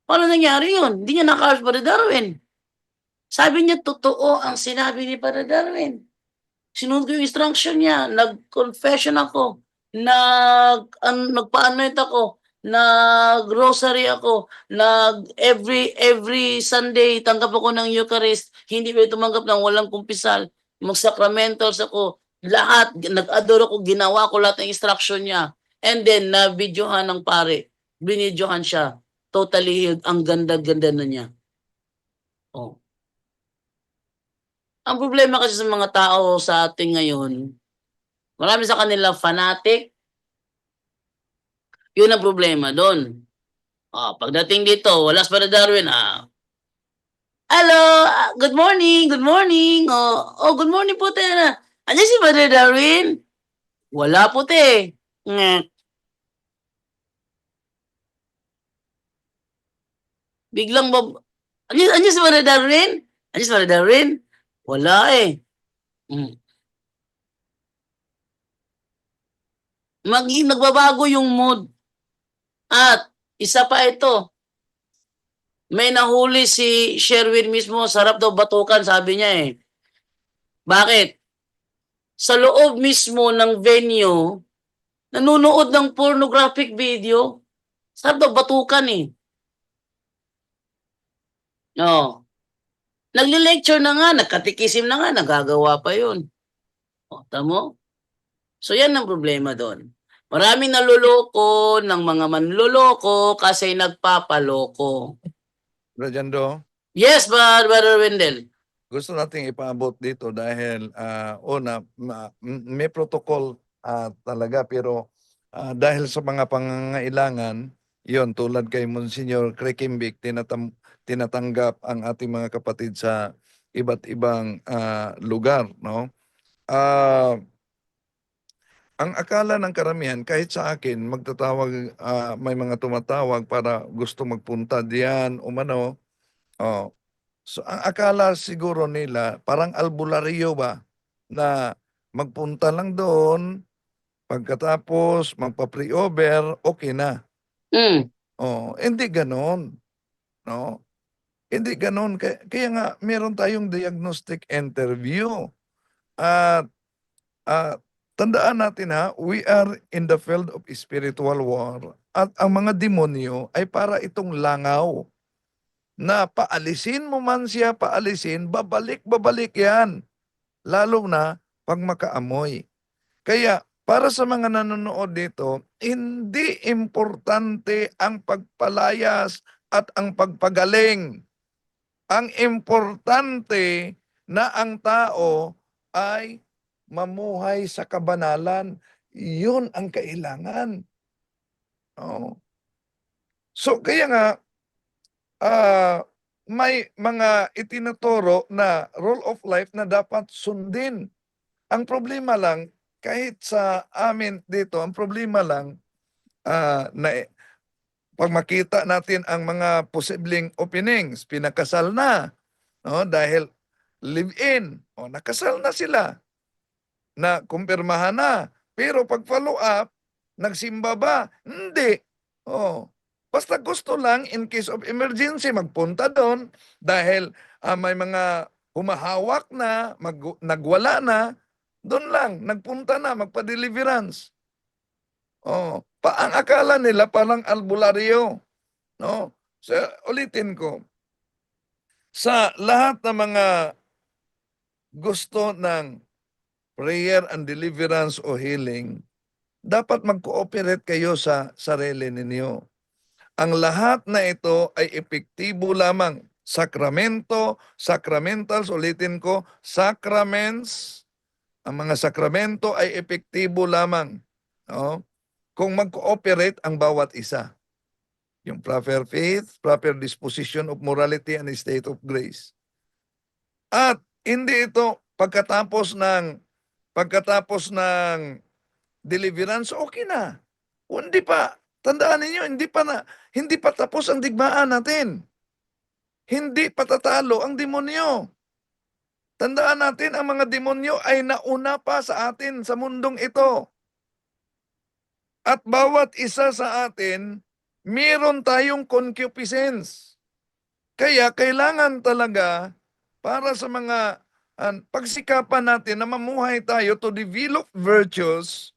Paano nangyari yun? Hindi niya nakaharap si Father Darwin. Sabi niya, totoo ang sinabi ni Father Darwin. Sinunod ko yung instruction niya. Nag-confession ako. Nagpa-anoint ako. Nag-rosary ako. Every Sunday, tanggap ako ng Eucharist. Hindi ba tumanggap ng walang kumpisal. Mag-sacramentals ako. Lahat. Nag-adore ako. Ginawa ko lahat ng instruction niya. And then, na-videohan ng pare. Binidyohan siya. Totally healed. Ang ganda-ganda na niya. Oh. Ang problema kasi sa mga tao sa ating ngayon, marami sa kanila fanatic. Yun ang problema doon. Pagdating dito, wala si Father Darwin. Hello, good morning, good morning. Good morning po tayo. Andiyan si Father Darwin? Wala po te. Biglang andiyan si Father Darwin? Andiyan si Father Darwin? Wala eh. Nagbabago yung mood. At isa pa ito. May nahuli si Sherwin mismo, sarap daw batukan, sabi niya eh. Bakit? Sa loob mismo ng venue, nanonood ng pornographic video. Sarap daw batukan eh. No. Nagli-lecture na nga, nagkatikisim na nga, nagagawa pa yun. Tamo? So yan ang problema doon. Maraming naluloko ng mga manluloko kasi nagpapaloko. Rajando, Yes, Brother Wendell. gusto nating ipaabot dito dahil may protocol talaga pero dahil sa mga pangangailangan, yon tulad kay Monsignor Krekimbik, tinatanggap ang ating mga kapatid sa iba't ibang lugar, no? Ang akala ng karamihan, kahit sa akin, may mga tumatawag para gusto magpunta diyan umano. So ang akala siguro nila, parang albularyo ba, na magpunta lang doon, pagkatapos magpa-pre-over, okay na. Hindi ganon. No? Hindi ganon. Kaya nga, meron tayong diagnostic interview. At tandaan natin we are in the field of spiritual war. At ang mga demonyo ay para itong langaw na paalisin mo man siya, babalik yan. Lalo na pag makaamoy. Kaya para sa mga nanonood dito, hindi importante ang pagpalayas at ang pagpagaling. Ang importante na ang tao ay mamuhay sa kabanalan. Yun ang kailangan. So kaya nga, may mga itinuturo na rule of life na dapat sundin. Ang problema lang, kahit sa amin dito, ang problema lang, na pag makita natin ang mga posibleng openings, pinakasal na, dahil live-in, nakasal na sila, na kumpirmahan na. Pero pag follow up, nagsimba ba? Hindi. Basta gusto lang, in case of emergency, magpunta doon dahil may mga humahawak na, nagwala na, doon lang, nagpunta na, magpa-deliverance. Ang akala nila parang albularyo. No? So, ulitin ko, sa lahat ng mga gusto ng prayer and deliverance o healing, dapat mag-cooperate kayo sa sarili ninyo. Ang lahat na ito ay epektibo lamang. Sakramento, sacramentals, ulitin ko, sacraments, Ang mga sakramento ay epektibo lamang, no? Kung mag-cooperate ang bawat isa. Yung proper faith, proper disposition of morality and state of grace. At hindi ito pagkatapos ng deliverance, okay na. O, hindi pa. Tandaan ninyo, hindi pa tapos ang digmaan natin. Hindi patatalo ang demonyo. Tandaan natin, ang mga demonyo ay nauna pa sa atin sa mundong ito. At bawat isa sa atin, meron tayong concupiscence. Kaya kailangan talaga para sa mga pagsikapan natin na mamuhay tayo to develop virtues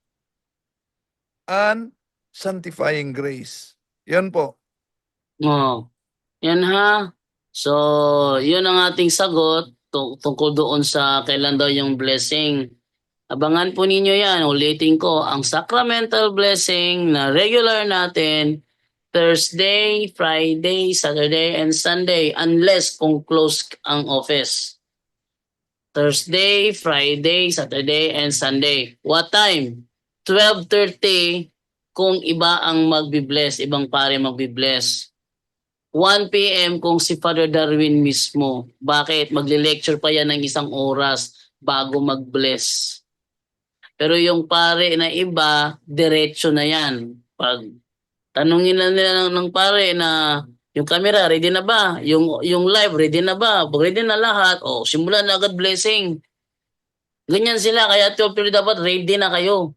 and sanctifying grace. Yan po. Oh, yan ha. So, yun ang ating sagot tungkol doon sa kailan daw yung blessing. Abangan po ninyo yan. Ulitin ko, ang sacramental blessing na regular natin, Thursday, Friday, Saturday, and Sunday, unless kung close ang office. Thursday, Friday, Saturday, and Sunday. What time? 12:30 kung iba ang magbibless, ibang pare magbibless. 1 p.m. kung si Father Darwin mismo. Bakit? Magle-lecture pa yan ng 1 oras bago mag-bless. Pero yung pare na iba, diretso na yan. Pag tanungin na nila ng pare na yung camera, ready na ba? Yung live, ready na ba? Pag ready na lahat, simulan na agad blessing. Ganyan sila, kaya 12:30 dapat ready na kayo.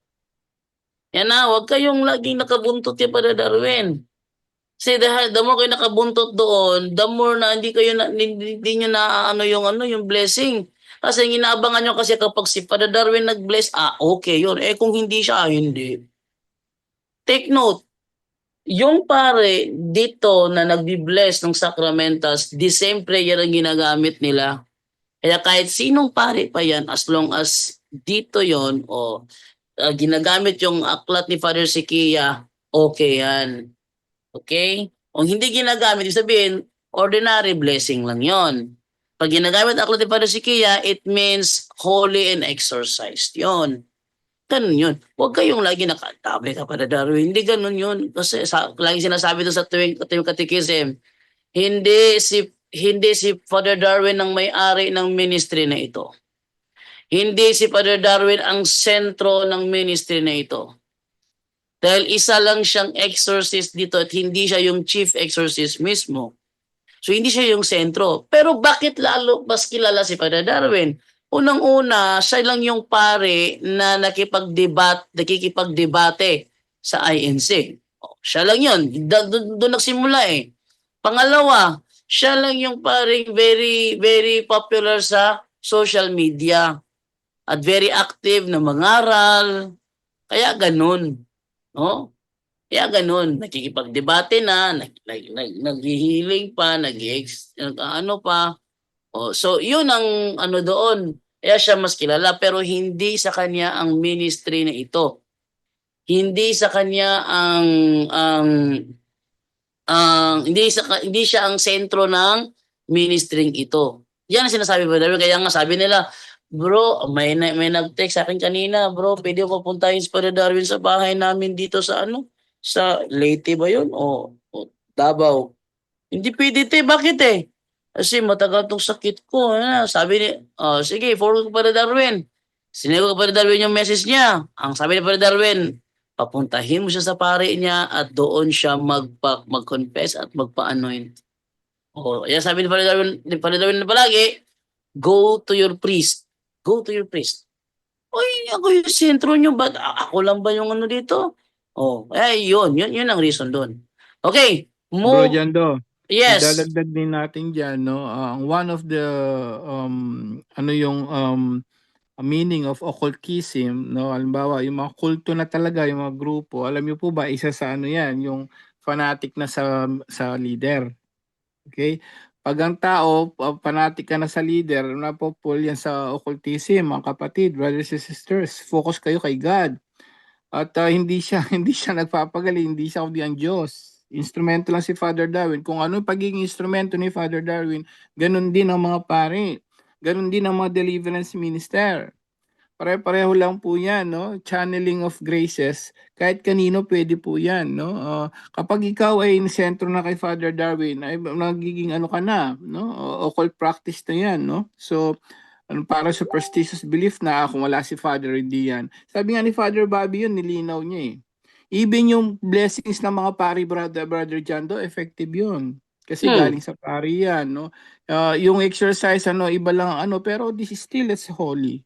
Yan na, huwag kayong laging nakabuntot yung Father Darwin. Kasi the more kayo nakabuntot doon, the more na hindi nyo na yung blessing. Kasi ang inaabangan nyo kasi kapag si Father Darwin nag-bless, okay yun. Kung hindi siya, hindi. Take note, yung pare dito na nagbi-bless ng sacramentals, the same prayer ang ginagamit nila. Kaya kahit sinong pare pa yan, as long as dito yon ginagamit yung aklat ni Father Siquia, okay yan. Okay? Kung hindi ginagamit, ibig sabihin, ordinary blessing lang yon. Pag ginagamit aklat ni Father Siquia, it means holy and exorcised. Yon. Ganun yun. Huwag kayong lagi nakatabi ka para Darwin. Hindi ganun yun. Kasi lagi sinasabi doon sa tuwing katekism, hindi si Father Darwin ang may-ari ng ministry na ito. Hindi si Father Darwin ang sentro ng ministry na ito. Dahil isa lang siyang exorcist dito at hindi siya yung chief exorcist mismo. So hindi siya yung sentro. Pero bakit lalo mas kilala si Father Darwin? Unang-una, siya lang yung pare na nakikipagdebate sa INC. Siya lang yun. Doon nagsimula eh. Pangalawa, siya lang yung paring very, very popular sa social media at very active na mangaral. Kaya ganun. No? Kaya ganun. Nakikipagdebate na, naghihiling pa, pa. So, yun ang doon. Kaya siya mas kilala pero hindi sa kanya ang ministry na ito. Hindi sa kanya hindi siya ang sentro ng ministry ito. Yan ang sinasabi ko. Kaya nga sabi nila, bro, may nag-text sa akin kanina, bro, pwede ko puntahin si Father Darwin sa bahay namin dito sa sa Leyte ba yun? O Davao. Hindi pwede bakit Kasi matagal tong sakit ko. Sabi ni, sige, forward ko para Darwin. Sinabi ko para Darwin yung message niya. Ang sabi ni para Darwin, papuntahin mo siya sa pare niya at doon siya mag-confess at magpa-anoint. Kaya sabi ni para Darwin na palagi, go to your priest. Go to your priest. Oy, ako yung sentro niyo. Ba't ako lang ba yung dito? Yun ang reason doon. Okay, Bro Jando, Yes. idadagdag din natin dyan, no? One of the, meaning of occultism, no? Halimbawa, yung mga kulto na talaga, yung mga grupo, alam niyo po ba, isa sa yan, yung fanatic na sa leader. Okay? Pag ang tao, fanatic ka na sa leader, napopol yan sa occultism, mga kapatid, brothers and sisters, focus kayo kay God. At hindi siya nagpapagaling, hindi siya kundi ang Diyos. Instrumento lang si Father Darwin. Kung ano yung pagiging instrumento ni Father Darwin, ganun din ang mga pare. Ganun din ang mga deliverance minister. Pare-pareho lang po yan, no? Channeling of graces. Kahit kanino pwede po yan, no? Kapag ikaw ay sentro na kay Father Darwin, ay nagiging ano ka na, no? Occult practice na yan, no? So, para superstitious belief na kung wala si Father, hindi yan. Sabi nga ni Father Bobby yun, nilinaw niya eh. Even yung blessings ng mga pari, Brother Jando, effective yun. Kasi galing sa pari yan, no? Yung exercise, iba lang pero this is still, it's holy.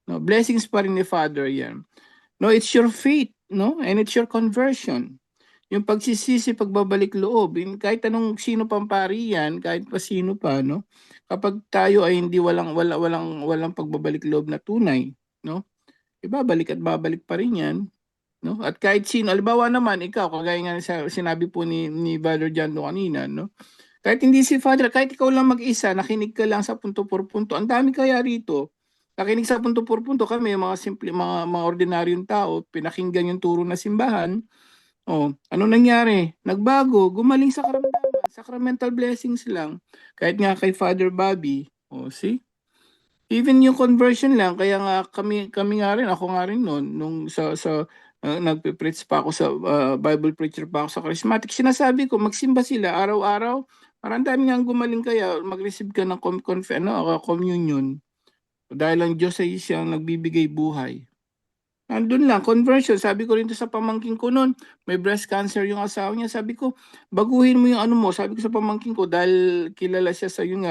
No, blessings pa rin ni Father yan. No, it's your faith, no? And it's your conversion. Yung pagsisisi, pagbabalik loob, kahit anong sino pang pari yan, kahit pa sino pa, no? Kapag tayo ay hindi walang pagbabalik loob na tunay, no? Ibabalik at babalik pa rin yan, no? At kahit sino, halimbawa naman ikaw, kagaya nga sinabi po ni Brother Jando kanina, no? Kahit hindi si Father, kahit ikaw lang mag-isa, nakinig ka lang sa punto por punto. Ang dami kaya rito. Nakinig sa punto por punto kami, mga simple, mga ordinaryong tao, pinakinggan yung turo na simbahan. Ano nangyari? Nagbago, gumaling sa karamdaman, sacramental blessings lang. Kahit nga kay Father Bobby, see? Even yung conversion lang, kaya nga kami nga rin, ako nga rin noon, nung nagpe-preach pa ako sa Bible preacher pa ako sa charismatic, sinasabi ko, magsimba sila araw-araw. Parang dami nga gumaling, kaya mag-receive ka ng communion. Dahil ang Diyos ay siyang nagbibigay buhay. Nandun lang, conversion. Sabi ko rin to sa pamangkin ko noon, may breast cancer yung asawa niya. Sabi ko, baguhin mo yung mo. Sabi ko sa pamangkin ko, dahil kilala siya sa yung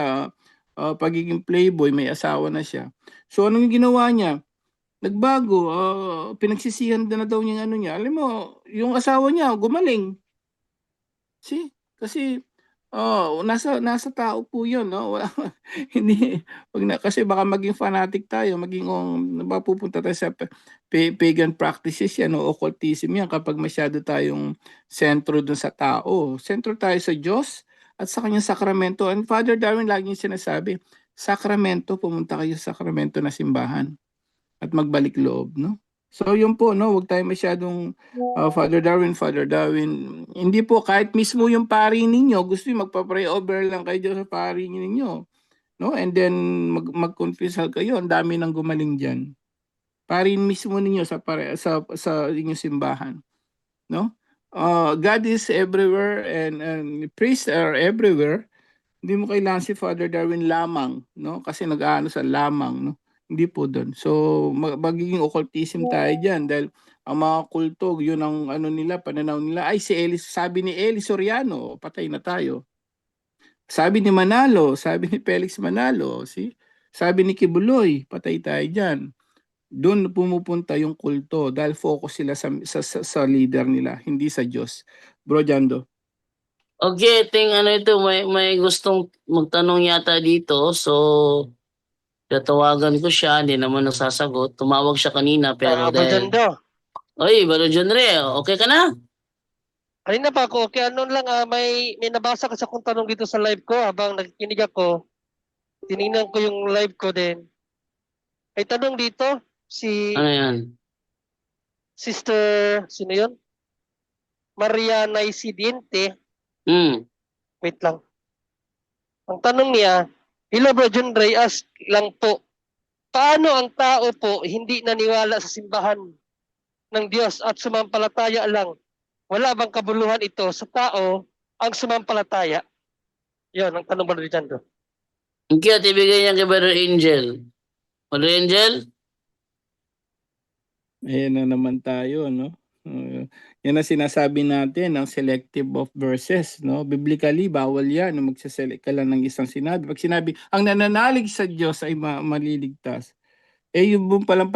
pagiging playboy, may asawa na siya. So anong ginawa niya? Nagbago, pinagsisihan na daw niya niya. Alam mo, yung asawa niya, gumaling. See? Kasi nasa tao po 'yun, no? Hindi kasi baka maging fanatic tayo, maging mapupunta tayo sa pagan practices yan o occultism yan kapag masyado tayong sentro dun sa tao. Sentro tayo sa Diyos at sa kanyang sakramento. And Father Darwin lagi niya sinasabi, sakramento, pumunta kayo sa sakramento na simbahan at magbalik loob, no? So yun po, no, wag tayo masyadong Father Darwin, hindi po kahit mismo yung pari ninyo, gusto niyo magpa-pray over lang kayo sa pari ninyo, no? And then mag-confessal kayo, ang dami nang gumaling diyan. Pari mismo ninyo sa inyong simbahan, no? God is everywhere and priests are everywhere. Hindi mo kailangan si Father Darwin lamang, no? Kasi nag-aano sa lamang, no? Hindi po doon. So, magiging occultism tayo dyan dahil ang mga kulto, yun ang pananaw nila. Ay, sabi ni Eli Soriano, patay na tayo. Sabi ni Manalo, sabi ni Felix Manalo, sabi ni Kibuloy, patay tayo dyan. Doon pumupunta yung kulto dahil focus sila sa leader nila, hindi sa Diyos. Bro Jando. Okay, ito, may gustong magtanong yata dito. So, tatawagan ko siya, hindi naman nasasagot. Tumawag siya kanina, pero Jando. Oy, Brother Jonre, okay ka na? Kanina pa ako, kaya ano lang, may nabasa kasi akong tanong dito sa live ko habang nakikinig ako. Tinignan ko yung live ko din. May tanong dito, Ano yan? Sister, sino yun? Maria Naisidente. Wait lang. Ang tanong niya, hello Bro John Ray, ask lang po, paano ang tao po hindi naniwala sa simbahan ng Diyos at sumampalataya lang? Wala bang kabuluhan ito sa tao ang sumampalataya? Yun, ang tanong Brother Jando. Okay, at ibigay niya kay Brother Angel. Brother Angel? Ayan na naman tayo, no? Yan ang sinasabi natin, ang selective of verses, no? Biblically, bawal yan, no? Magsaselect ka lang ng isang sinabi. Pag sinabi, ang nananalig sa Diyos ay maliligtas. Yung palang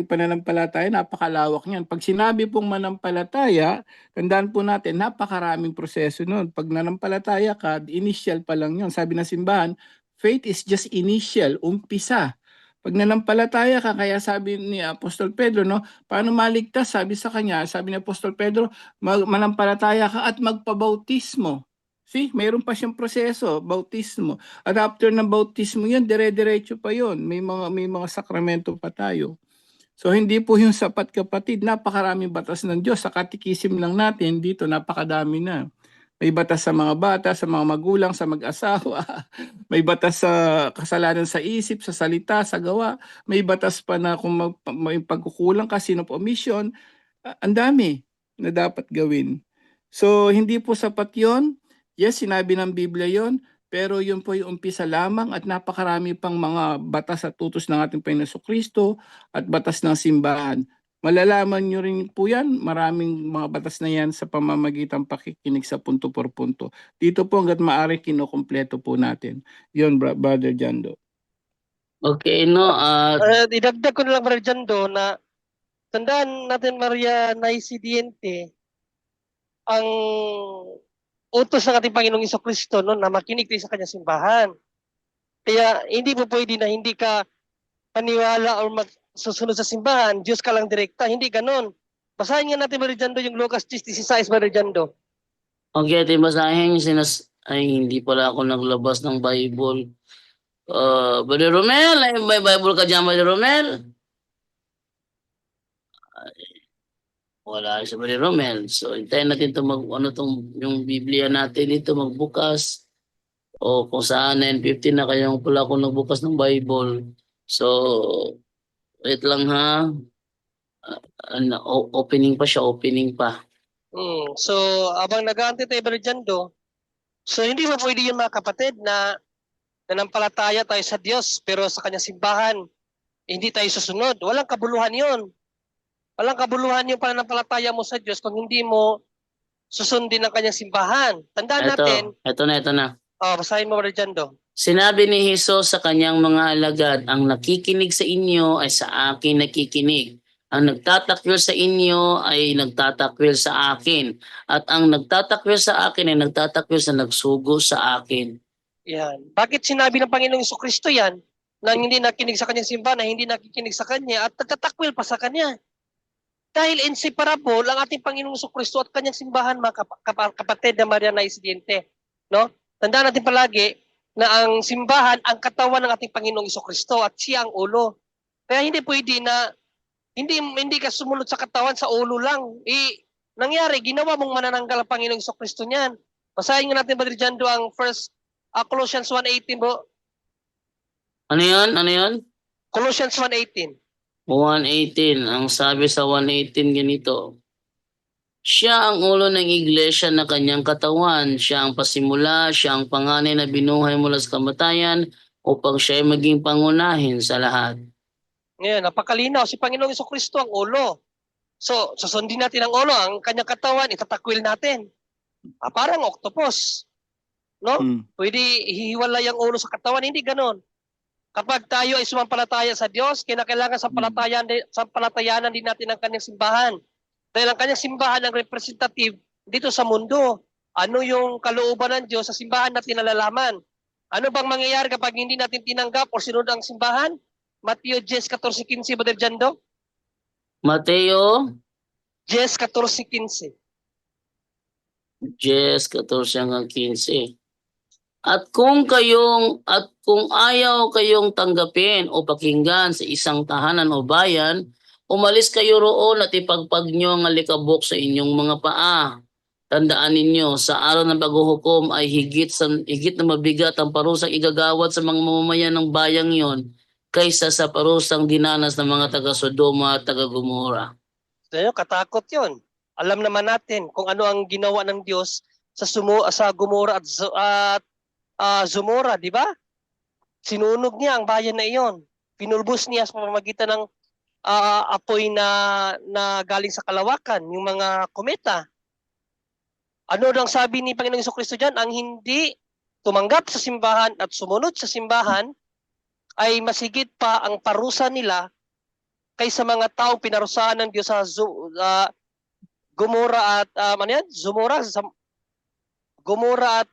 pananampalataya, napakalawak niyan. Pag sinabi pong manampalataya, tandaan po natin, napakaraming proseso nun. Pag nanampalataya ka, initial pa lang yun. Sabi ng simbahan, faith is just initial, umpisa. Pag nanampalataya ka, kaya sabi ni Apostol Pedro, no, paano maligtas? Sabi sa kanya, sabi ni Apostol Pedro, manampalataya ka at magpabautismo. See, mayroon pa siyang proseso, bautismo. At after ng bautismo yun, dire-diretso pa yun. May mga sakramento pa tayo. So hindi po yung sapat kapatid, napakaraming batas ng Diyos. Sa katikisim lang natin, dito napakadami na. May batas sa mga bata, sa mga magulang, sa mag-asawa. May batas sa kasalanan sa isip, sa salita, sa gawa. May batas pa na kung may pagkukulang ka, sin of omission. Ang dami na dapat gawin. So, hindi po sapat yon. Yes, sinabi ng Biblia yon, pero yun po yung umpisa lamang at napakarami pang mga batas at utos ng ating Panginoon Jesucristo at batas ng simbahan. Malalaman nyo rin po yan, maraming mga batas na yan sa pamamagitan pakikinig sa punto por punto. Dito po hanggat maaari kinukumpleto po natin. Yun, Brother Jando. Okay, no? Idagdag ko na lang, Brother Jando, na tandaan natin, Maria Naisidente, ang utos ng ating Panginoong Jesucristo, no, na makinig tayo sa kanyang simbahan. Kaya hindi po pwede na hindi ka paniwala o susunod sa simbahan, Diyos ka lang direkta. Hindi ganon. Basahin nga natin, Brother Jando, yung Lucas 16, Brother Jando. Okay, ating basahin. Ay, hindi pala ako naglabas ng Bible. Brother Romel, may Bible ka dyan, Brother Romel? Wala si Brother Romel. So, hintayin natin ito yung Biblia natin dito magbukas. O kung saan 9:50 na kayong pala ako nagbukas ng Bible. So, wait lang ha. Opening pa siya, opening pa. So, abang nag-aantay tayo, Brother Jando, so hindi mo pwede yun, mga kapatid, na nanampalataya tayo sa Diyos, pero sa kanyang simbahan, hindi tayo susunod. Walang kabuluhan yun. Walang kabuluhan yung pananampalataya mo sa Diyos kung hindi mo susundin ang kanyang simbahan. Tandaan natin. Ito na. Basahin mo, Brother Jando. Sinabi ni Jesus sa kanyang mga alagad, ang nakikinig sa inyo ay sa akin nakikinig. Ang nagtatakwil sa inyo ay nagtatakwil sa akin. At ang nagtatakwil sa akin ay nagtatakwil sa nagsugo sa akin. Yan. Bakit sinabi ng Panginoong Jesucristo yan, na hindi nakikinig sa kanyang simbahan, na hindi nakikinig sa kanya, at nagtatakwil pa sa kanya? Dahil inseparable ang ating Panginoong Jesucristo at kanyang simbahan, mga kapatid na Maria Naisidente. No? Tandaan natin palagi na ang simbahan, ang katawan ng ating Panginoong Jesucristo at siya ang ulo. Kaya hindi pwede na hindi ka sumunod sa katawan, sa ulo lang. Nangyari, ginawa mong manananggal ang Panginoong Jesucristo niyan. Basahin nga natin, Brother Jando, ang Colossians 1:18, bro. Ano yun? Colossians 1:18. 1:18. Ang sabi sa 1:18 ganito. Siya ang ulo ng iglesia na kanyang katawan. Siya ang pasimula, siya ang panganay na binuhay mula sa kamatayan upang siya ay maging pangunahin sa lahat. Ngayon, napakalinaw. Si Panginoong Jesucristo ang ulo. So, susundin natin ang ulo. Ang kanyang katawan, itatakwil natin. Parang octopus. No? Pwede hihiwalay ang ulo sa katawan. Hindi ganon. Kapag tayo ay sumampalataya sa Diyos, kailangan sampalatayanan din natin ang kanyang simbahan. Dahil ang kanyang simbahan ang representative dito sa mundo. Ano yung kalooban ng Diyos sa simbahan natin nalalaman? Ano bang mangyayari kapag hindi natin tinanggap o sinunod ang simbahan? Mateo 10:14-15, Brother Jando? Mateo 10:14-15. 10:14-15. At kung ayaw kayong tanggapin o pakinggan sa isang tahanan o bayan, umalis kayo roon at ipagpag nyo ang alikabok sa inyong mga paa. Tandaan ninyo, sa araw ng paghuhukom ay higit na mabigat ang parusang igagawad sa mga mamamayan ng bayang yon kaysa sa parusang dinanas ng mga taga-Sodoma at taga-Gomora. Katakot yon. Alam naman natin kung ano ang ginawa ng Diyos sa Gomora at Zomora, di ba? Sinunog niya ang bayan na iyon. Pinulbos niya sa pamamagitan ng apoy na galing sa kalawakan, yung mga kometa. Ano lang sabi ni Panginoong Jesucristo diyan? Ang hindi tumanggap sa simbahan at sumunod sa simbahan ay masigit pa ang parusa nila kaysa mga taong pinarusahan ng Diyos sa Gomora at Gomora at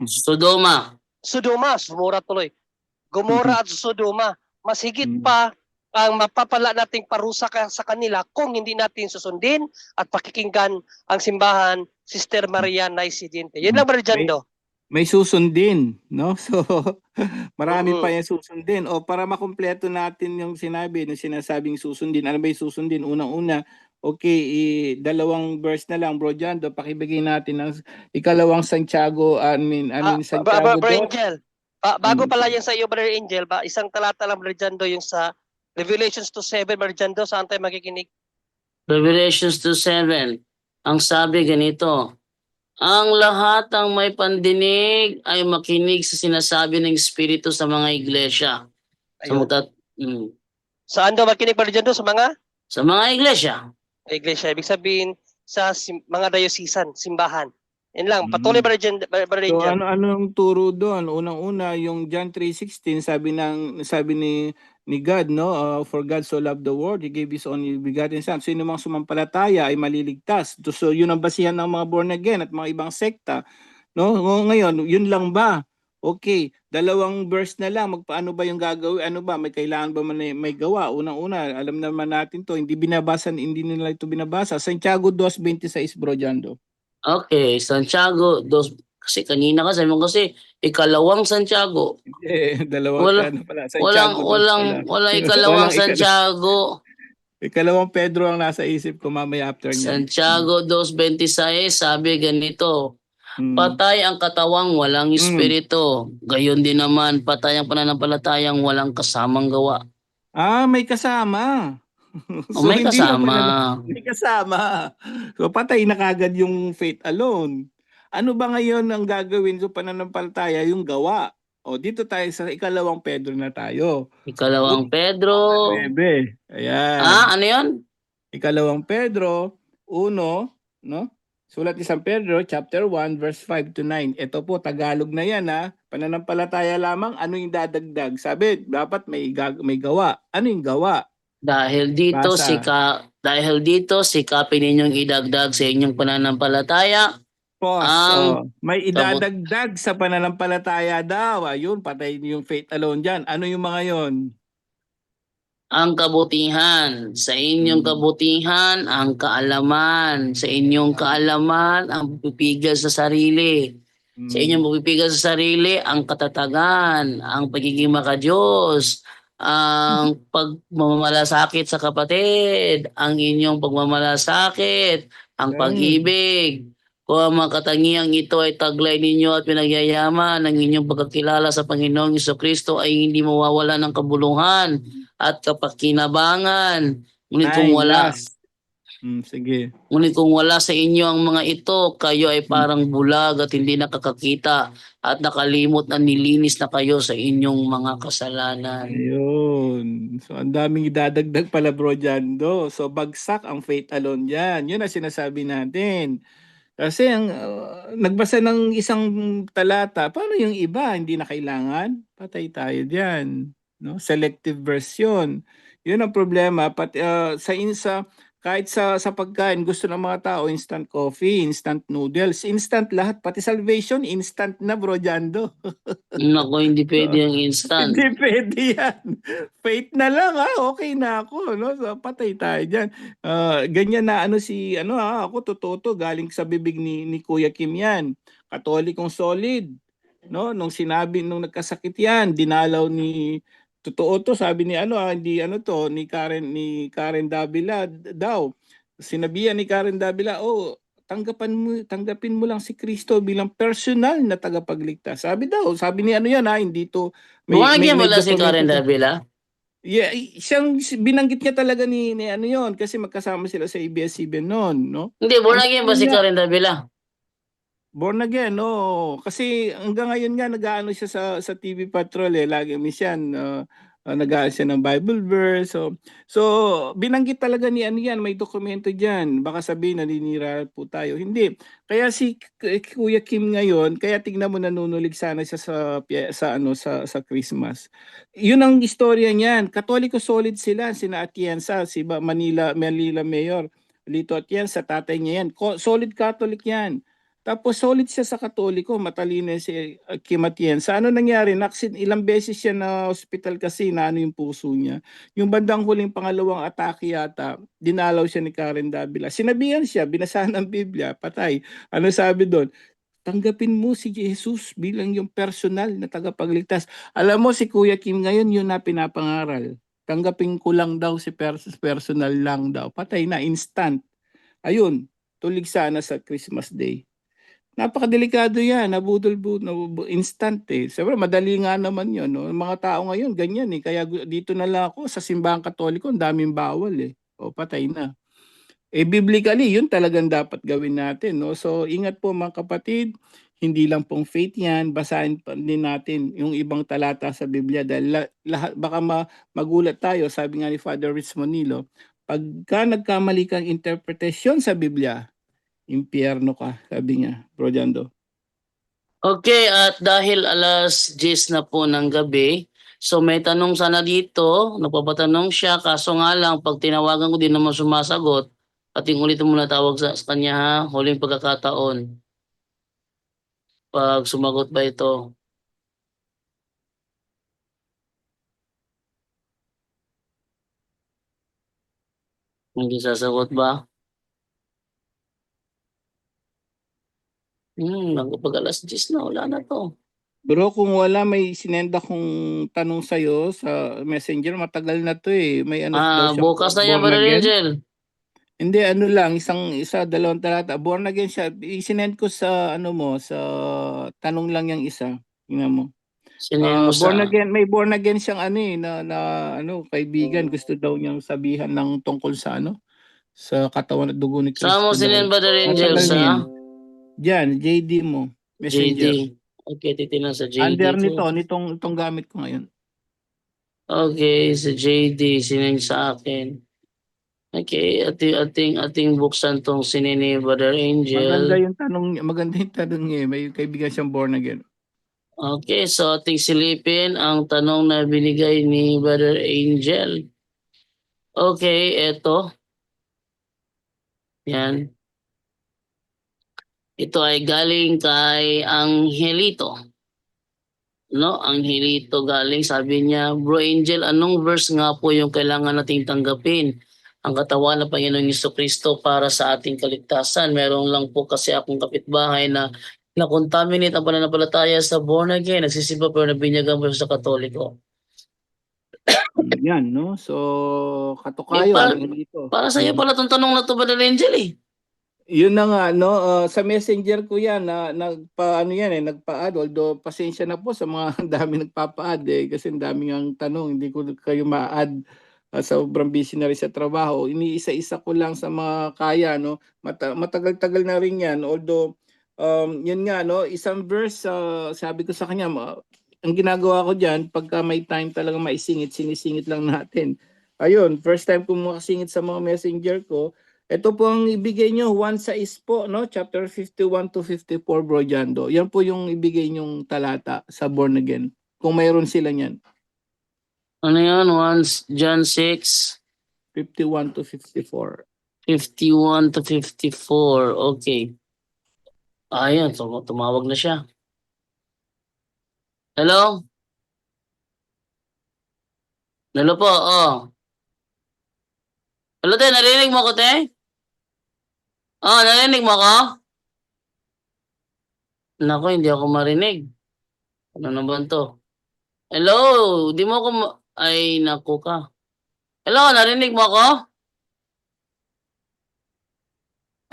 Sodoma. Sodoma tuloy. Gomora at Sodoma. Mas higit pa ang mapapala nating parusa sa kanila kung hindi natin susundin at pakikinggan ang simbahan, Sister Maria Naisidente. Yun lang, Brother Jando. May susundin, no? So, marami pa yung susundin. O para makumpleto natin yung sinasabing susundin. Ano ba yung susundin? Unang-una, Okay, dalawang verse na lang, Bro Jando, pakibigay natin ng ikalawang Santiago, Santiago Brother 2. Angel, bago pala yan sa iyo, Brother Angel, isang talata lang, Brother Jando, yung sa Revelations 2:7, Brother Jando, saan tayo makikinig? Revelations 2:7. Ang sabi ganito, ang lahat ng may pandinig ay makinig sa sinasabi ng Espiritu sa mga iglesia. Ayun. Mm. Saan daw makinig, Brother Jando? Sa mga iglesia. iglesia. Ibig sabihin, sa mga diocesan, simbahan. Yan lang. Patuloy, Brother So Angel. anong turo doon? Unang-una yung John 3:16, sabi ni God, no, for God so loved the world, he gave his only begotten son. Sino mang sumampalataya ay maliligtas. So yun ang basihan ng mga born again at mga ibang sekta, no? Ngayon, yun lang ba? Okay, dalawang verse na lang, magpaano ba yung gagawin? Ano ba, may kailangan ba may gawa? Unang-una, alam naman natin to, hindi nila ito binabasa. Santiago 2:26, Bro Jando. Okay, Santiago 2. Kasi kanina kasi mo kasi ikalawang Santiago. Dalawang pala. Santiago 2 pala. Walang ikalawang Santiago. Ikalawang Pedro ang nasa isip ko mamaya after niyan. Santiago 2:26 sabi ganito, patay ang katawang walang espiritu. Gayon din naman, patay ang pananampalatayang walang kasamang gawa. May kasama. May hindi lang kasama. may kasama. So patay na kagad yung faith alone. Ano ba ngayon ang gagawin sa pananampalataya? Yung gawa. O dito tayo sa ikalawang Pedro na tayo. Ikalawang Pedro. 9. Ayan. Ano yun? Ikalawang Pedro 1, no? Sulat ni San Pedro, chapter 1, verse 5 to 9. Ito po, Tagalog na yan, ha? Pananampalataya lamang, ano yung dadagdag? Sabi, dapat may gawa. Ano yung gawa? Dahil dito, sikapin ninyong idagdag sa inyong pananampalataya. May idadagdag sa pananampalataya daw. Ayun, patay yung faith alone dyan. Ano yung mga yon? Ang kabutihan. Sa inyong kabutihan, ang kaalaman. Sa inyong kaalaman, ang pagpipigil sa sarili. Sa inyong pagpipigil sa sarili, ang katatagan, ang pagiging makadiyos, ang pagmamalasakit sa kapatid, ang inyong pagmamalasakit, ang pag-ibig. Kung ang mga katangiang ito ay taglay ninyo at pinagyayaman ng inyong pagkakilala sa Panginoong Jesucristo ay hindi mawawala ng kabuluhan at kapakinabangan. Ngunit kung wala sa inyo ang mga ito, kayo ay parang bulag at hindi nakakakita at nakalimot na nilinis na kayo sa inyong mga kasalanan. Ayun. So ang daming idadagdag pala, Bro Jando. So bagsak ang faith alone yan. Yun ang sinasabi natin. Kasi ang nagbasa ng isang talata, paano yung iba? Hindi na kailangan? Patay tayo diyan, no? Selective version. 'Yun ang problema. Kahit sa pagkain, gusto ng mga tao instant coffee, instant noodles, instant lahat, pati salvation instant na, Bro Jando. Nako, hindi pwede yung instant. Hindi pwede yan. Faith na lang, okay na ako, no? So patay tayo diyan. Ganyan na ako totoo to, galing sa bibig ni Kuya Kim yan. Katolikong solid, no? Nung nagkasakit yan, dinalaw ni totoo to, sabi ni ni Karen Davila daw. Sinabihan ni Karen Davila, tanggapin mo lang si Kristo bilang personal na tagapagligtas. Sabi ni hindi to Buwagyan mo lang si Karen Davila? Yeah, siyang binanggit niya talaga ni yon kasi magkasama sila sa ABS-CBN noon, no? Hindi, buwagyan ba si Karen Davila? Born again, no. Kasi hanggang ngayon nga nag-aano siya sa TV Patrol lagi minsan nag-aano siya ng Bible verse. So binanggit talaga ni yan, may dokumento diyan. Baka sabihin naninira po tayo. Hindi. Kaya si Kuya Kim ngayon, kaya tingnan mo nanunulig sana siya sa Christmas. 'Yun ang istorya niyan. Katoliko solid sila, sina Atienza, si Manila Mayor Lito Atienza, tatay niya yan. Solid Catholic yan. Tapos solid siya sa Katoliko, matalino si Kim Atienza. Ano nangyari? Ilang beses siya na hospital kasi yung puso niya. Yung bandang huling pangalawang atake yata, dinalaw siya ni Karen Davila. Sinabihan siya, binasahan ng Biblia, patay. Ano sabi doon? Tanggapin mo si Jesus bilang yung personal na tagapagligtas. Alam mo si Kuya Kim ngayon yun na pinapangaral. Tanggapin ko lang daw si personal lang daw. Patay na, instant. Ayun, tulig sana sa Christmas Day. Napakadelikado yan, instant eh. Siyempre, madali nga naman yun. No? Yung mga tao ngayon, ganyan eh. Kaya dito na lang ako sa simbahang katoliko, ang daming bawal eh. O, patay na. Eh, biblically, yun talagang dapat gawin natin. No? So, ingat po mga kapatid, hindi lang pong faith yan, basahin pa din natin yung ibang talata sa Biblia dahil lahat, baka magulat tayo, sabi nga ni Father Rich Monilo, pagka nagkamali kang interpretasyon sa Biblia, impyerno ka, sabi niya, Bro Jando. Okay, at dahil alas 10 na po ng gabi, so may tanong sana dito, nagpapatanong siya, kaso nga lang, pag tinawagan ko din naman sumasagot, ating ulit muna tawag sa kanya ha, huling pagkakataon. Pag sumagot ba ito? Hindi sasagot ba? Pag alas 10 na, wala na to. Bro, kung wala, may sinenda kong tanong sa'yo sa messenger, matagal na to eh. May ano daw siyang Bukas na yan, born Brother again. Angel. Hindi, ano lang, dalawang talata. Born again siya. Isinend ko sa, ano mo, sa tanong lang yung isa. Tingnan mo. Sinin mo Born sa... again, may born again siyang ano eh, na ano, kaibigan. Gusto daw niyang sabihan ng tungkol sa ano, sa katawan at dugo ni Saan mo Kristo daw. sinin, Brother Angel? Matagal na yan. Sa Diyan, JD mo, JD. Messenger. Okay, titignan sa JD Under ko. nito, itong gamit ko ngayon. Okay, sa JD, sinin sa akin. Okay, ating buksan tong sinin ni Brother Maganda Angel. yung tanong niya. May kaibigan siyang born again. Okay, so ating silipin ang tanong na binigay ni Brother Angel. Okay, eto. Yan. Ito ay galing kay Angelito. No, Angelito galing, sabi niya, Bro Angel, anong verse nga po yung kailangan nating tanggapin? Ang katawan ng Panginoong Jesucristo para sa ating kaligtasan. Meron lang po kasi akong kapitbahay na na-contaminate ang pananampalataya sa born again. Nagsisimba pero nabinyagan po sa Katoliko. Yan, no? So, Eh, katukayo, Angelito. para sa iyo pala itong tanong na ito, Brother Angel eh. Yun na nga, no? Sa messenger ko yan, nagpa-add. Although, pasensya na po sa mga ang dami nagpapa-add eh. Kasi ang dami ang tanong, hindi ko kayo ma-add. Sa sobrang busy na rin sa trabaho. Iniisa-isa ko lang sa mga kaya, no? Matagal-tagal na rin yan. Although, yun nga, no? Isang verse, sabi ko sa kanya, ang ginagawa ko dyan, pagka may time talaga maisingit, sinisingit lang natin. Ayun, first time ko makasingit sa mga messenger ko. Ito po ang ibigay nyo, 1:6 po, no? Chapter 51 to 54, Bro Jando. Yan po yung ibigay nyong talata sa born again. Kung mayroon sila niyan. Ano yan? John 6, 51 to 54. 51 to 54. Okay. Ayan, tumawag na siya. Hello? Hello po, oh. Hello, te, narinig mo ko, te? Oh, narinig mo ko? Nako, hindi ako marinig. Ano naman to? Hello, di mo ko ay, naku ka. Hello, narinig mo ko?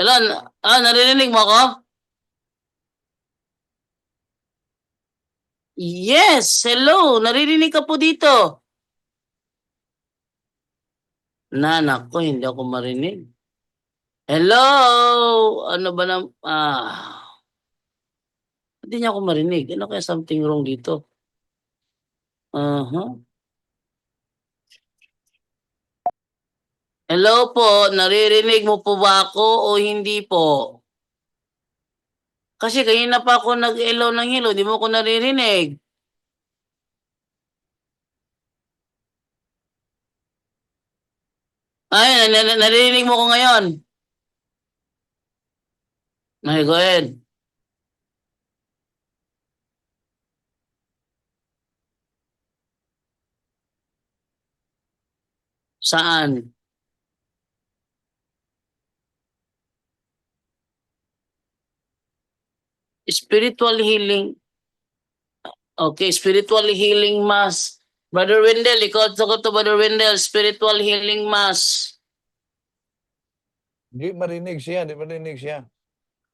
Hello, narinig mo ko? Yes, hello, naririnig ka po dito. Nako, hindi ako marinig. Hello, ano ba na, hindi niya ako marinig. Ano kaya something wrong dito? Hello po, naririnig mo po ba ako o hindi po? Kasi kanina pa ako nag-hello ng hello, di mo ko naririnig. Ay, naririnig mo ko ngayon. Okay, go ahead. Saan? Spiritual healing. Okay, spiritual healing mass. Brother Wendell, ikaw sagot to Brother Wendell, spiritual healing mass. Di marinig siya, di marinig siya.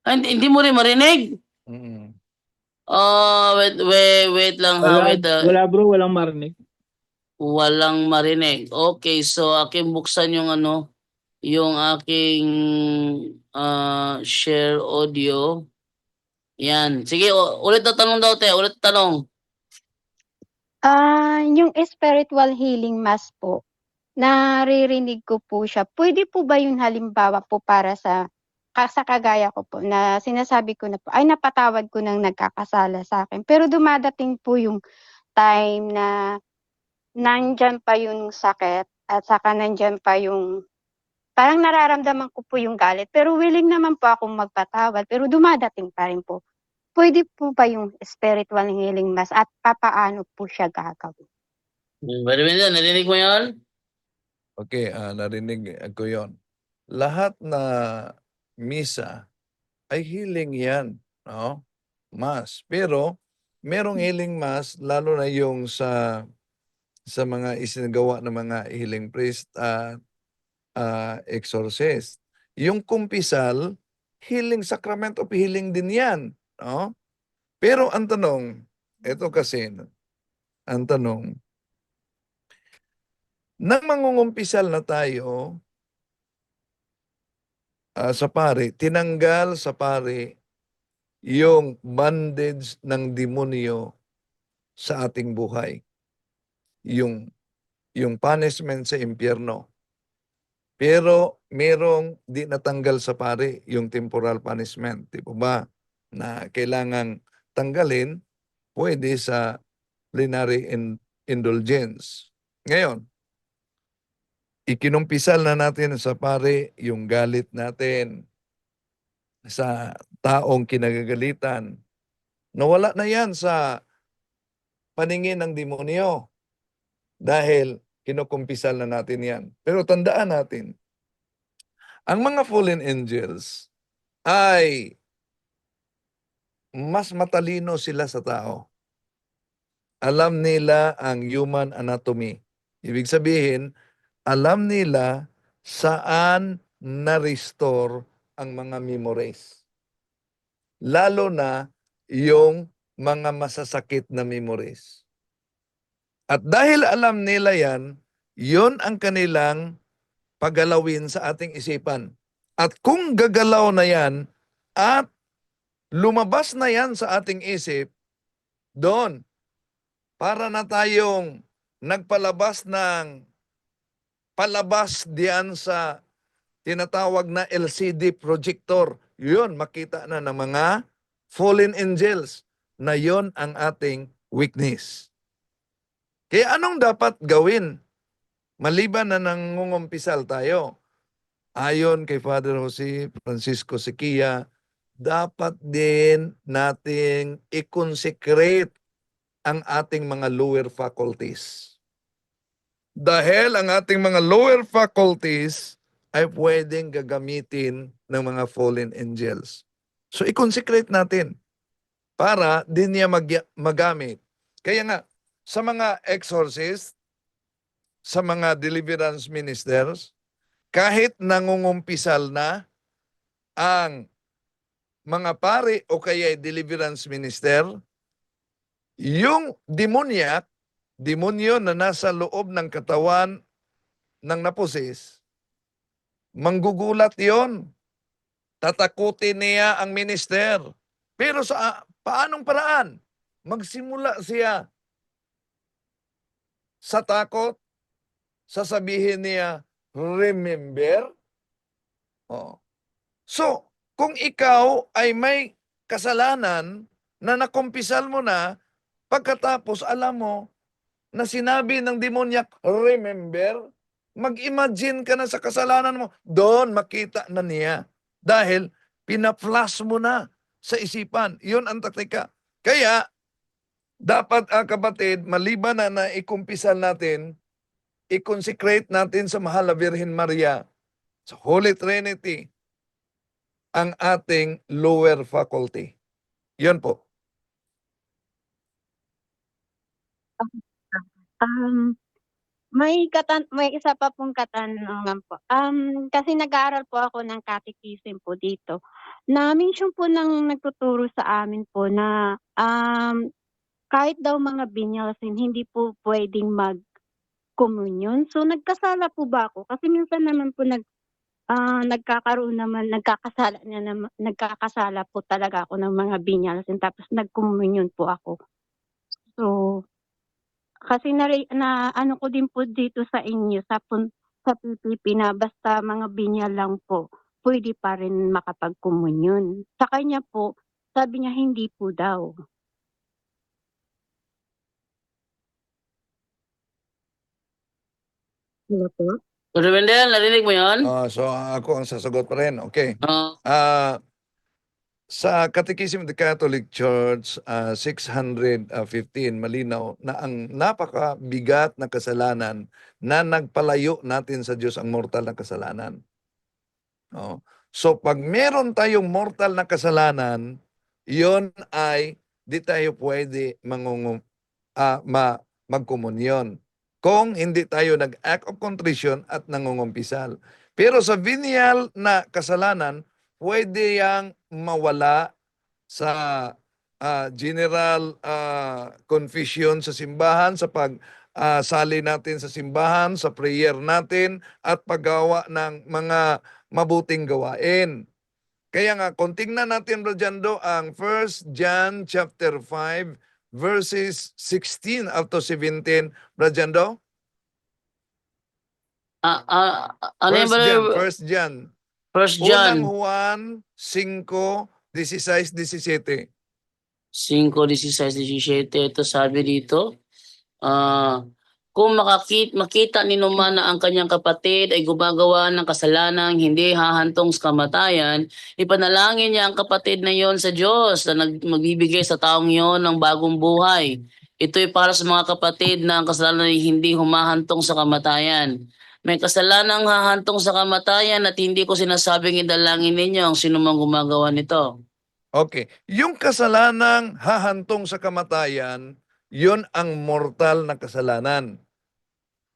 Hindi mo rin marinig? Mm. Wait lang ha, wait. Wala bro, walang marinig. Walang marinig. Okay, so aking buksan yung yung aking share audio. Yan. Sige, ulit na tanong daw, te. Ulit na tanong. Yung spiritual healing mass po, naririnig ko po siya. Pwede po ba yung halimbawa po para sa kagaya ko po na sinasabi ko na po, ay napatawad ko ng nagkakasala sa akin. Pero dumadating po yung time na nandyan pa yung sakit at saka nandyan pa yung parang nararamdaman ko po yung galit. Pero willing naman po akong magpatawad. Pero dumadating pa rin po. Pwede po ba yung spiritual healing mass at papaano po siya gagawin? Brother Wendell, narinig mo yan? Okay, narinig ko yon. Lahat na misa ay healing yan, no? Mass. Pero merong healing mass lalo na yung sa mga isinagawa ng mga healing priest at exorcist. Yung kumpisal, healing sacrament of healing din yan, no? Pero ang tanong, ito kasi, ang tanong, nang mangungumpisal na tayo sa pari, tinanggal sa pari yung bondage ng demonyo sa ating buhay. Yung punishment sa impyerno. Pero merong di natanggal sa pari yung temporal punishment. Di ba? Na kailangang tanggalin, pwede sa plenary indulgence. Ngayon, ikinumpisal na natin sa pare yung galit natin sa taong kinagagalitan. Nawala na yan sa paningin ng demonyo dahil kinukumpisal na natin yan. Pero tandaan natin, ang mga fallen angels ay mas matalino sila sa tao. Alam nila ang human anatomy. Ibig sabihin, alam nila saan na-restore ang mga memories. Lalo na yung mga masasakit na memories. At dahil alam nila yan, yon ang kanilang paggalawin sa ating isipan. At kung gagalaw na yan at lumabas na yan sa ating isip, doon, para na tayong nagpalabas ng palabas diyan sa tinatawag na LCD projector. Yun, makita na ng mga fallen angels na yon ang ating weakness. Kaya anong dapat gawin? Maliban na nangungumpisal tayo, ayon kay Father Jose Francisco Sequia, dapat din nating i-consecrate ang ating mga lower faculties. Dahil ang ating mga lower faculties ay pwedeng gagamitin ng mga fallen angels. So i-consecrate natin para din niya magamit. Kaya nga, sa mga exorcists, sa mga deliverance ministers, kahit nangungumpisal na ang mga pari o kaya deliverance minister, yung demonyo na nasa loob ng katawan ng naposis, manggugulat yon. Tatakutin niya ang minister. Pero sa paanong paraan? Magsimula siya sa takot, sasabihin niya, remember? Oh. So, kung ikaw ay may kasalanan na nakumpisal mo na, pagkatapos alam mo na sinabi ng demonyak, remember? Mag-imagine ka na sa kasalanan mo, doon makita na niya. Dahil pina-flash mo na sa isipan. Yun ang taktika. Kaya, dapat kapatid, maliban na ikumpisal natin, i-consecrate natin sa Mahal na Birhen Maria, sa Holy Trinity, ang ating lower faculty. Yun po. May isa pa pong katanungan po. Kasi nag-aaral po ako ng catechism po dito. Na-mention po ng nagtuturo sa amin po na kahit daw mga binyasin hindi po pwedeng mag-communion. So nagkasala po ba ako? Kasi minsan naman po nagkakasala po talaga ako ng mga binyasin tapos nag-communion po ako. So kasi na ano ko din po dito sa inyo sa PPP na basta mga binyal lang po, pwede pa rin makapag-komunyon. Sa kanya po, sabi niya hindi po daw. Hello po? Brother Wendell, narinig mo yun? So ako ang sasagot pa rin. Okay. Ah, Sa Catechism of the Catholic Church 615 malinaw na ang napakabigat na kasalanan na nagpalayo natin sa Diyos ang mortal na kasalanan. So pag meron tayong mortal na kasalanan, yon ay di tayo pwede magkomunyon kung hindi tayo nag-act of contrition at nangungumpisal. Pero sa venial na kasalanan, pwede yang mawala sa general confession sa simbahan, sa sali natin sa simbahan, sa prayer natin, at paggawa ng mga mabuting gawain. Kaya nga, kung tingnan natin, Rojando, ang 1 John chapter 5, verses 16 up to 17, Rojando? ano yung brother? 1 John. 1 John Unang Juan 5:16-17. 5:16-17, ito sabi dito, kung makita ni Numan na ang kanyang kapatid ay gumagawa ng kasalanang hindi hahantong sa kamatayan, ipanalangin niya ang kapatid na yon sa Diyos na magbibigay sa taong yon ng bagong buhay. Ito ay para sa mga kapatid na ang kasalanan ay hindi humahantong sa kamatayan. May kasalanang hahantong sa kamatayan at hindi ko sinasabing idalangin ninyo ang sinumang gumagawa nito. Okay. Yung kasalanang hahantong sa kamatayan, yun ang mortal na kasalanan.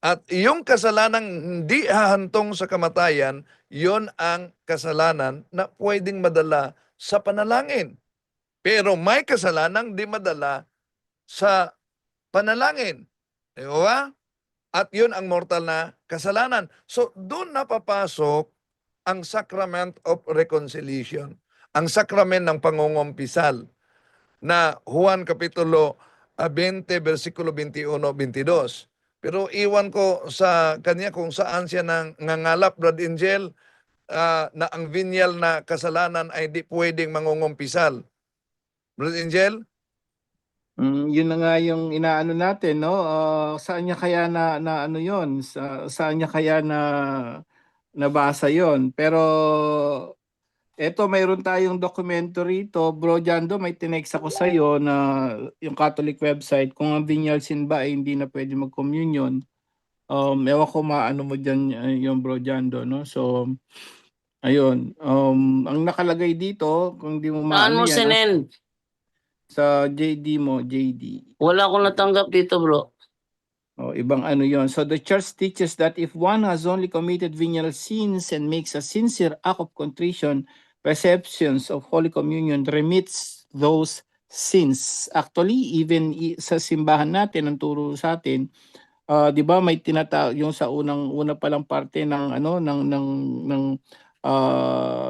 At yung kasalanang hindi hahantong sa kamatayan, yun ang kasalanan na pwedeng madala sa panalangin. Pero may kasalanang di madala sa panalangin. Di ba? At yun ang mortal na kasalanan. So, doon napapasok ang Sacrament of Reconciliation. Ang sakrament ng pangungumpisal na Juan Kapitulo 20, versikulo 21-22. Pero iwan ko sa kanya kung saan siya nangangalap, Brad Angel, na ang venial na kasalanan ay di pwedeng mangungumpisal. Brad Angel? Yun na nga yung inaano natin, no? Saan niya kaya na ano yon? Saan niya kaya na nabasa yon? Pero eto, mayroon tayong dokumento rito. Bro Jando, may tinext ako sa iyo na yung Catholic website, kung ang venial sin ba ay hindi na pwede mag-communion. Ewan ko maano mo dyan yung Bro Jando, no? So, ayun. Ang nakalagay dito, kung di mo Saan mo maano yan, sinin? sa JD mo, JD. Wala akong natanggap dito, bro. Ibang ano yon. So the church teaches that if one has only committed venial sins and makes a sincere act of contrition, perceptions of Holy Communion remits those sins. Actually, even sa simbahan natin, ang turo sa atin, 'di ba may tinatawag yung sa una pa lang parte ng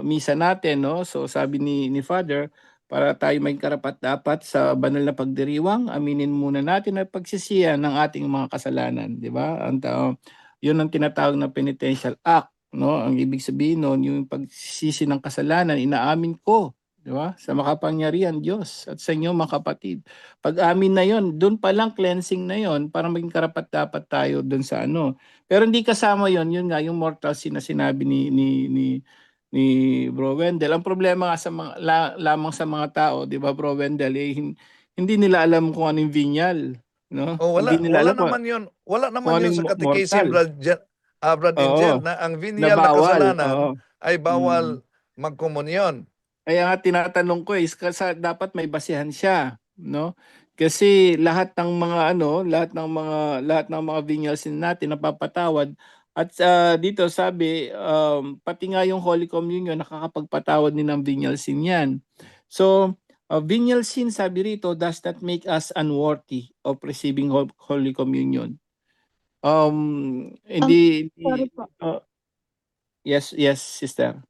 misa natin, no? So sabi ni Father, para tayo may karapat-dapat sa banal na pagdiriwang, aminin muna natin ang pagsisihan ng ating mga kasalanan, di ba? Yun ang tinatawag na penitential act, no? Ang ibig sabihin noon, yung pagsisi ng kasalanan, inaamin ko, di ba? Sa makapangyarihan Diyos at sa inyo mga kapatid. Pag-amin na yon, doon pa lang cleansing na yon para maging karapat-dapat tayo doon sa ano. Pero hindi kasama yon, yun nga yung mortal sin na sinabi ni Bro Wendell. Ang problema nga sa lamang sa mga tao, 'di ba Bro Wendell, hindi nila alam kung anong venial, no? Wala, Hindi nila wala alam naman yun. Wala naman kung yun anong sa Catechism, mortal. Brad Oo, Angel, na ang na venial na bawal. kasalanan Oo. ay bawal magkomunyon. Kaya nga tinatanong ko dapat may basihan siya, no? Kasi lahat ng mga lahat ng mga venial sin natin napapatawad. At dito sabi, pati nga yung Holy Communion nakakapagpatawad din ng venial sin yan. So, venial sin, sabi rito, does not make us unworthy of receiving Holy Communion. Hindi, Sorry po. yes, sister.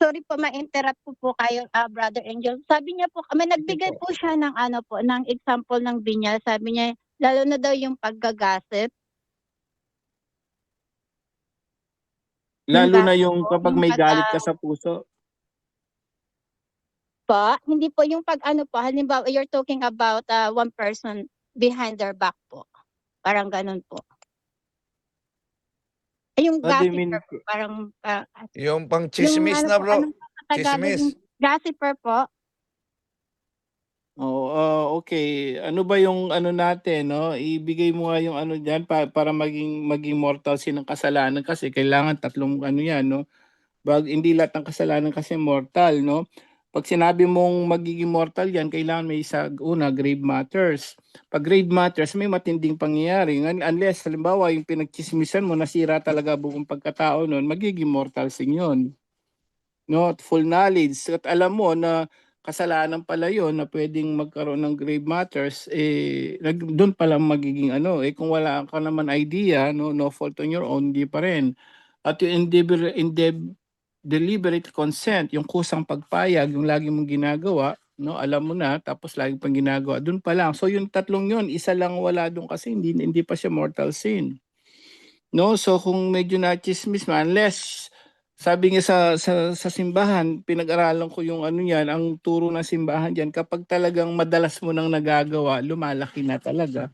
Sorry po, ma-interrupt po kayo, Brother Angel. Sabi niya po, may nagbigay po siya ng ng example ng binyal. Sabi niya, lalo na daw yung paggagasip. Lalo na gossip yung po, kapag yung may pag, galit ka sa puso. hindi po yung pag po, halimbawa, you're talking about one person behind their back po. Parang ganun po. Yung What do you mean? gossiper po, parang, Yung pang yung chismis na, po, bro. anong sa Tagalog Chismis. yung gossiper po? Oh, okay. Ano ba yung natin, no? Ibigay mo nga yung diyan para maging mortal sin ng kasalanan kasi kailangan tatlong 'yan, no? Hindi lahat ng kasalanan kasi mortal, no? Pag sinabi mong magiging mortal 'yan, kailangan may grave matters. Pag grave matters, may matinding pangyayari. Unless halimbawa yung pinagchismisan mo nasira talaga buong pagkatao noon, magiging mortal sin 'yon. No, full knowledge at alam mo na kasalanan pala yon na pwedeng magkaroon ng grave matters, doon pa lang magiging kung wala ka naman idea, no fault on your own, hindi pa rin. At yung deliberate consent, yung kusang pagpayag, yung lagi mong ginagawa, no, alam mo na tapos lagi pang ginagawa, doon pa lang. So yung tatlong yon, isa lang wala doon kasi hindi pa siya mortal sin. No, so kung medyo na-chismis man, unless sabi nga sa simbahan, pinag-aralan ko yung yan, ang turo ng simbahan diyan, kapag talagang madalas mo nang nagagawa, lumalaki na talaga.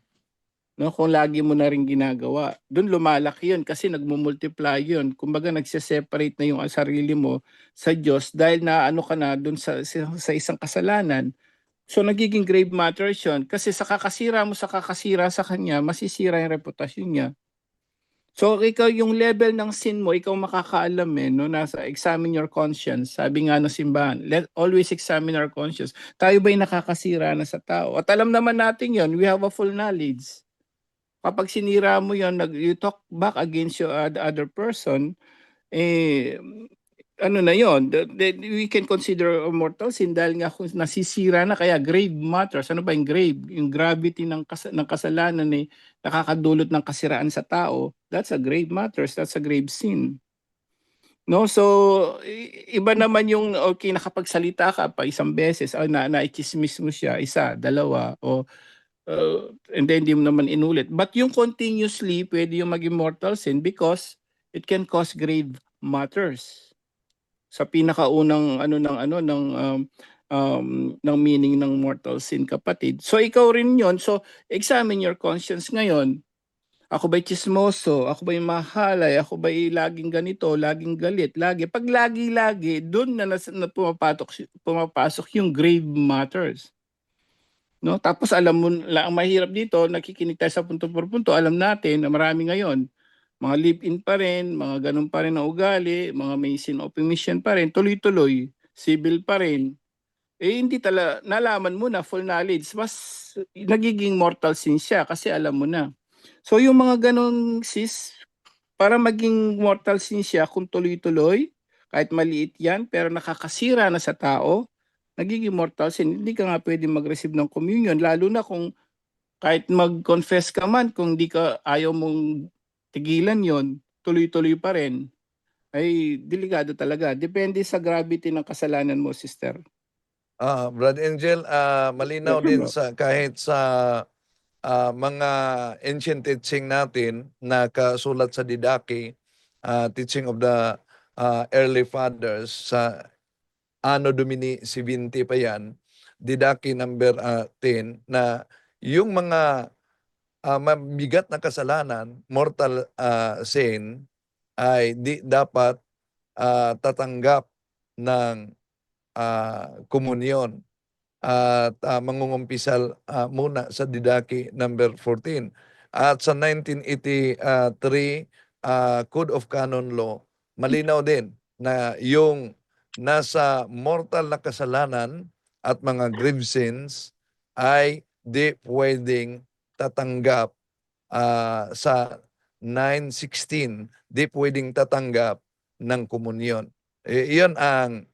No, kung lagi mo na rin ginagawa, doon lumalaki 'yun kasi nagmo-multiply 'yun. Kumbaga nagse-separate na yung sarili mo sa Diyos dahil na ka na doon sa isang kasalanan. So nagiging grave matters 'yun kasi sa kakasira sa kanya, masisira yung reputasyon niya. So ikaw yung level ng sin mo, ikaw makakaalam no, nasa examine your conscience. Sabi nga ng simbahan, always examine our conscience. Tayo ba'y nakakasira na sa tao? At alam naman natin yon, we have a full knowledge. Kapag sinira mo yon, you talk back against your other person, na yon, we can consider a mortal sin dahil nga kung nasisira na, kaya grave matters. Ano ba yung grave? Yung gravity ng kasalanan nakakadulot ng kasiraan sa tao. That's a grave matters. That's a grave sin. No, so iba naman yung nakapagsalita ka pa isang beses, na-chismis mo siya, isa, dalawa, and then hindi mo naman inulit. But yung continuously, pwede yung maging mortal sin because it can cause grave matters. Sa pinakaunang ng meaning ng mortal sin, kapatid. So ikaw rin 'yon. So examine your conscience ngayon. Ako ba'y chismoso? Ako ba'y mahalay? Ako ba'y laging ganito, laging galit, lagi? Pag lagi, doon na pumapasok yung grave matters. No? Tapos alam mo, ang mahirap dito, nakikinig tayo sa punto por punto, alam natin na marami ngayon, mga live-in pa rin, mga ganun pa rin na ugali, mga may sin of omission pa rin, tuloy-tuloy, civil pa rin. Hindi nalaman mo na full knowledge, mas nagiging mortal sin siya kasi alam mo na. So yung mga ganun sis, para maging mortal sin siya kung tuloy-tuloy, kahit maliit yan, pero nakakasira na sa tao, nagiging mortal sin. Hindi ka nga pwede mag-receive ng communion, lalo na kung kahit mag-confess ka man, kung di ka ayaw mong tigilan yon, tuloy-tuloy pa rin, ay delikado talaga. Depende sa gravity ng kasalanan mo, sister. Brad Angel, malinaw din kahit sa mga ancient teaching natin na kasulat sa Didache, teaching of the early fathers sa Anno Domini 70 pa yan, Didache number 10, na yung mga mabigat na kasalanan, mortal sin, ay di dapat tatanggap ng komunyon at mangungumpisal muna sa Didache number 14. At sa 1983 Code of Canon Law, malinaw din na yung nasa mortal na kasalanan at mga grave sins ay di pwedeng tatanggap sa 9:16, di pwedeng tatanggap ng komunyon. Iyon ang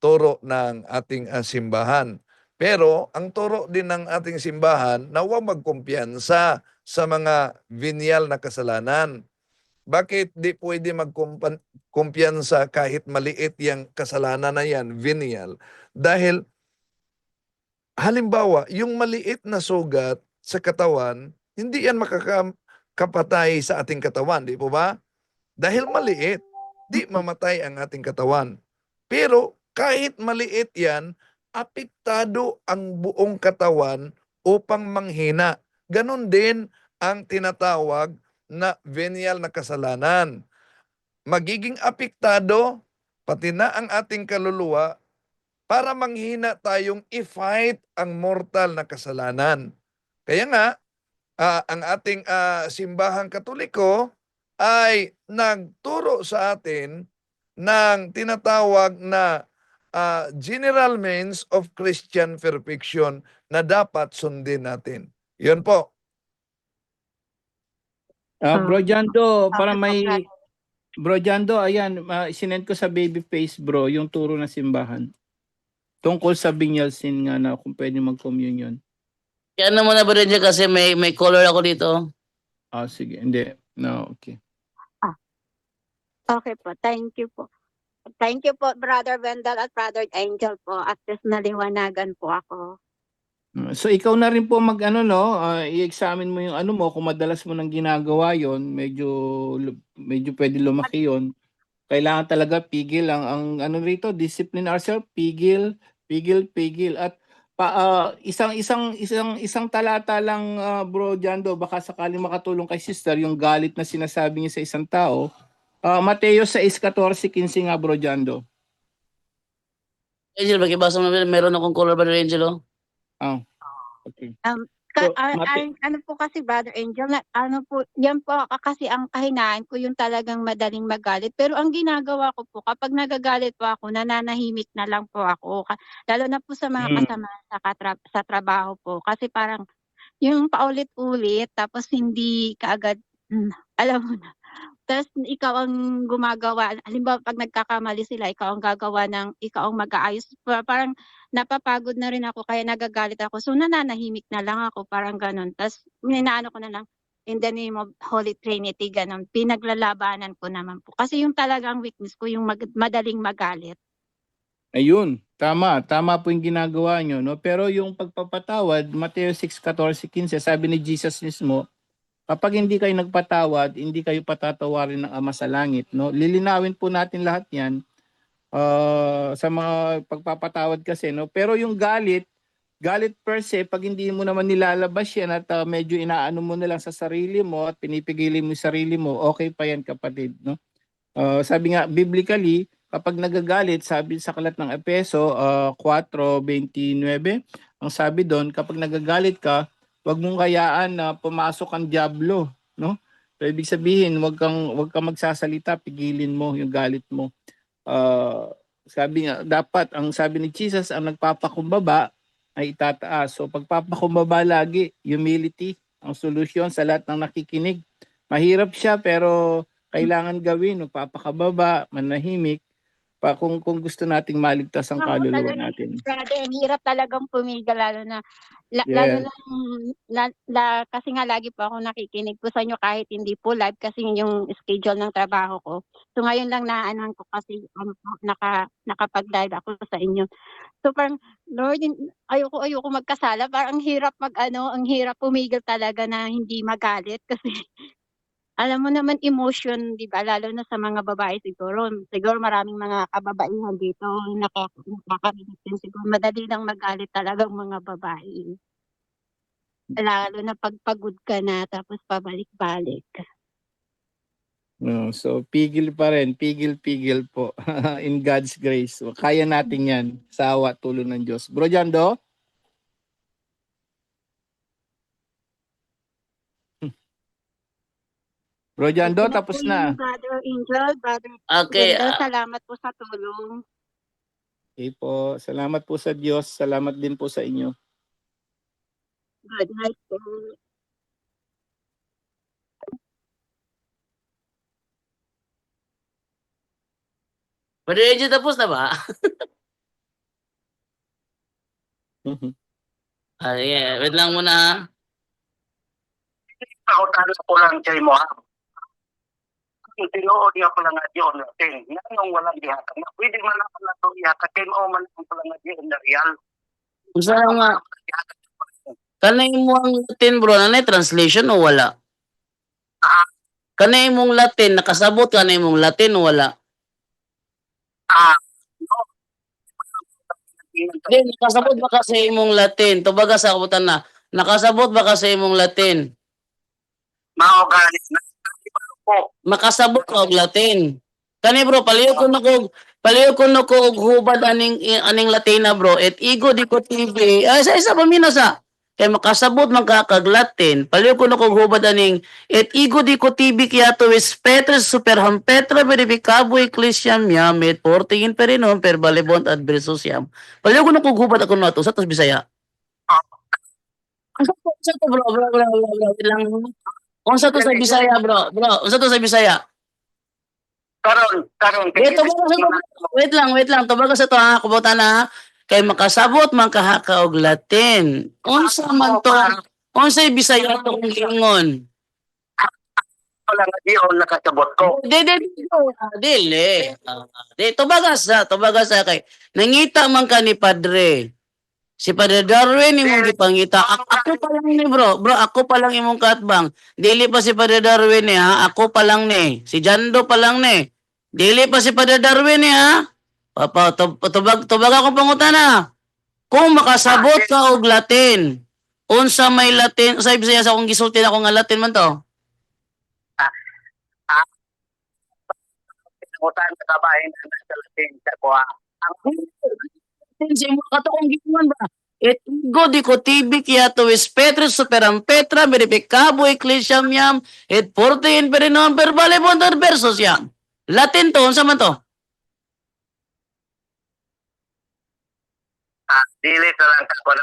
turo ng ating simbahan. Pero ang turo din ng ating simbahan na huwag magkumpiyansa sa mga venial na kasalanan. Bakit di pwede magkumpiyansa kahit maliit yung kasalanan na yan, venial? Dahil halimbawa, yung maliit na sugat sa katawan, hindi yan makakapatay sa ating katawan, di po ba? Dahil maliit, di mamatay ang ating katawan. Pero kahit maliit yan, apektado ang buong katawan upang manghina. Ganon din ang tinatawag na venial na kasalanan. Magiging apektado pati na ang ating kaluluwa para manghina tayong i-fight ang mortal na kasalanan. Kaya nga, ang ating simbahang Katoliko ay nagturo sa atin ng tinatawag na general means of Christian perfection na dapat sundin natin. Yun po. Bro Jando, para Okay po, may brother. Bro Jando, ayan, sinend ko sa baby face bro yung turo ng simbahan. Tungkol sa venial sin nga na kung pwede mag-communion. Kaya ano muna ba rin dyan kasi may color ako dito. Sige, hindi. No, okay. Okay po, thank you po. Thank you po, Brother Wendell at Brother Angel po. At least naliwanagan po ako. So ikaw na rin po mag-ano no, i-examine mo yung ano mo kung madalas mo nang ginagawa yon, medyo pwede lumaki yon. Kailangan talaga pigil ang ano rito, discipline ourselves, pigil at isang talata lang Bro Jando, baka sakaling makatulong kay sister yung galit na sinasabi niya sa isang tao. Mateo 6:14-15 nga Bro Jando. Angel, bakibasa mo na meron akong color ba rin, Angel? Okay. So, Ano po kasi Brother Angel, ano po, yan po kasi ang kahinaan ko yung talagang madaling magalit. Pero ang ginagawa ko po, kapag nagagalit po ako, nananahimik na lang po ako. Lalo na po sa mga kasama sa trabaho po. Kasi parang yung paulit-ulit, tapos hindi kaagad, alam mo na. Tapos ikaw ang gumagawa, halimbawa pag nagkakamali sila, ikaw ang mag-aayos. Parang napapagod na rin ako kaya nagagalit ako. So nananahimik na lang ako, parang ganun. Tapos ninaano ko na lang, in the name of Holy Trinity, ganun. Pinaglalabanan ko naman po. Kasi yung talagang weakness ko, yung madaling magalit. Ayun, tama po yung ginagawa nyo, no? Pero yung pagpapatawad, Mateo 6:14-15, sabi ni Jesus mismo, kapag hindi kayo nagpatawad, hindi kayo patatawarin ng Ama sa Langit, no? Lilinawin po natin lahat 'yan sa mga pagpapatawad kasi, no? Pero yung galit per se, pag hindi mo naman nilalabas yan at medyo inaano mo na lang sa sarili mo at pinipigilin mo yung sarili mo, okay pa yan kapatid, no? Sabi nga biblically, kapag nagagalit, sabi sa aklat ng Efeso 4:29, ang sabi doon, kapag nagagalit ka, wag mong hayaan na pumasok ang diablo, no? So, ibig sabihin, wag kang magsasalita, pigilin mo yung galit mo. Sabi nga, dapat ang sabi ni Jesus, ang nagpapakumbaba ay itataas. So pagpapakumbaba lagi, humility ang solusyon sa lahat ng nakikinig. Mahirap siya pero kailangan gawin, magpapakababa, manahimik, kung gusto nating maligtas ang kaluluwa natin. Brother, ang hirap talagang pumigil, lalo na Yes. kasi nga lagi po ako nakikinig po sa inyo kahit hindi po live kasi yung schedule ng trabaho ko. So ngayon lang naanan ko kasi nakapag-live ako sa inyo. So parang, Lord, ayoko magkasala, parang ang hirap pumigil talaga na hindi magalit kasi alam mo naman emotion, 'di ba, lalo na sa mga babae siguro maraming mga kababaihan dito nakakarinig din siguro, madali lang magalit talagang mga babae. Lalo na 'pag pagod ka na tapos pabalik-balik. No, so pigil pa rin, pigil po in God's grace. So, kaya natin 'yan sa awa tulong ng Diyos. Bro Jando? Bro Jando, tapos na. Brother Angel, Brother Okay, Wendell, salamat po sa tulong. Okay po. Salamat po sa Diyos. Salamat din po sa inyo. Good night po. Brother Angel, tapos na ba? Yeah. Wait lang muna ha. Ako tanong ko lang kay mo, ha? Kung tinuod niya pala nga diyon natin, nanong walang dihatag na, pwede man lang pala ito ihatag, kay mo man lang pala nga diyon na real. Kung saan nga, kanay mo ang Latin bro, nanay translation o wala? Kanay mong Latin, nakasabot kanay mong Latin o wala? Hindi, nakasabot ba ka sa imong Latin? Tubaga sa kabutan na, nakasabot ba ka sa imong Latin? Maogalit na po. Makasabot ka og Latin. Kani bro, paliw ko na ko og hubad aning Latina bro. Et igo di ko TV. Ay isa pa minasa. Kay makasabot man ka kag Latin. Paliw ko na ko og hubad aning et igo di ko TV kaya to is Petrus superham Petra verificabo ecclesiam yam et portingin perinom per balebont adversus yam. Paliw ko na ko og hubad ako nato sa tos Bisaya. Unsa to bro lang. Unsa to sa Bisaya bro? Unsa to sa Bisaya? Karon. Dito wait lang. Tubaga sa to ha, kubutan na. Kay makasabot man kahaka og Latin. Unsa man to? Unsay Bisaya to kung ingon? Wala nga diyon nakasabot ko. Dili. Tubaga sa kay nangita man ka ni Padre. Si Padre Darwin imong gipangita. Ako pa lang ni bro. Bro, ako pa lang imong katbang. Dili pa si Padre Darwin ni ha. Ako pa lang ni. Si Jando pa lang ni. Dili pa si Padre Darwin ni ha. Papa, tubag ako pangutana. Kung makasabot ka og Latin, unsa may Latin, sa Bisaya sa akong gisulti ako nga Latin man to. Utan sa kabahin na sa Latin sa kuha. Sa imo katong gingon ba? Et ego di ko tibik yato is Petrus superam Petra verificabo ecclesiam yam et forte in perinom per balebont adversus yam. Latin to, unsa man to? Dili ka lang ka na.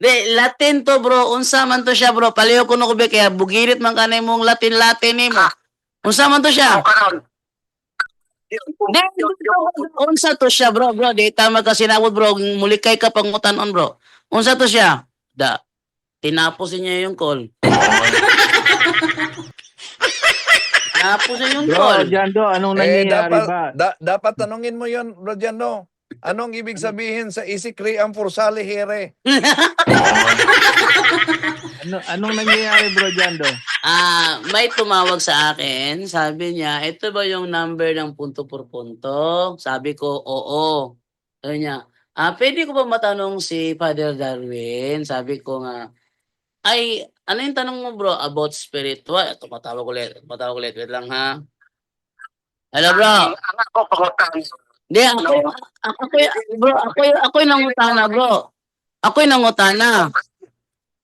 Di, Latin to bro, unsa man to siya bro? Paliw ko no ko be kaya bugirit man kanay mong Latin nimo. Unsa man to siya? Karon. Unsa to siya bro? Di tama ka sinawod bro, mulikay ka pangutanon bro. Unsa to siya? Tinapos niya yung call. Tinapos niya yung Bro, call. Jando, anong nangyayari ba? Dapat tanungin mo yun, Bro Jando. Anong ibig sabihin sa isikri ang forsali here? Anong nangyayari, Bro Jando? May tumawag sa akin. Sabi niya, ito ba yung number ng punto por punto? Sabi ko, oo. Sabi niya, pwede ko ba matanong si Father Darwin? Sabi ko nga, ay, ano yung tanong mo bro about spiritual? Tumatawag ulit. Wait lang ha. Hello bro. Ang ako pangutan. Hindi, ako yung nangutana bro. Ako yung nangutana.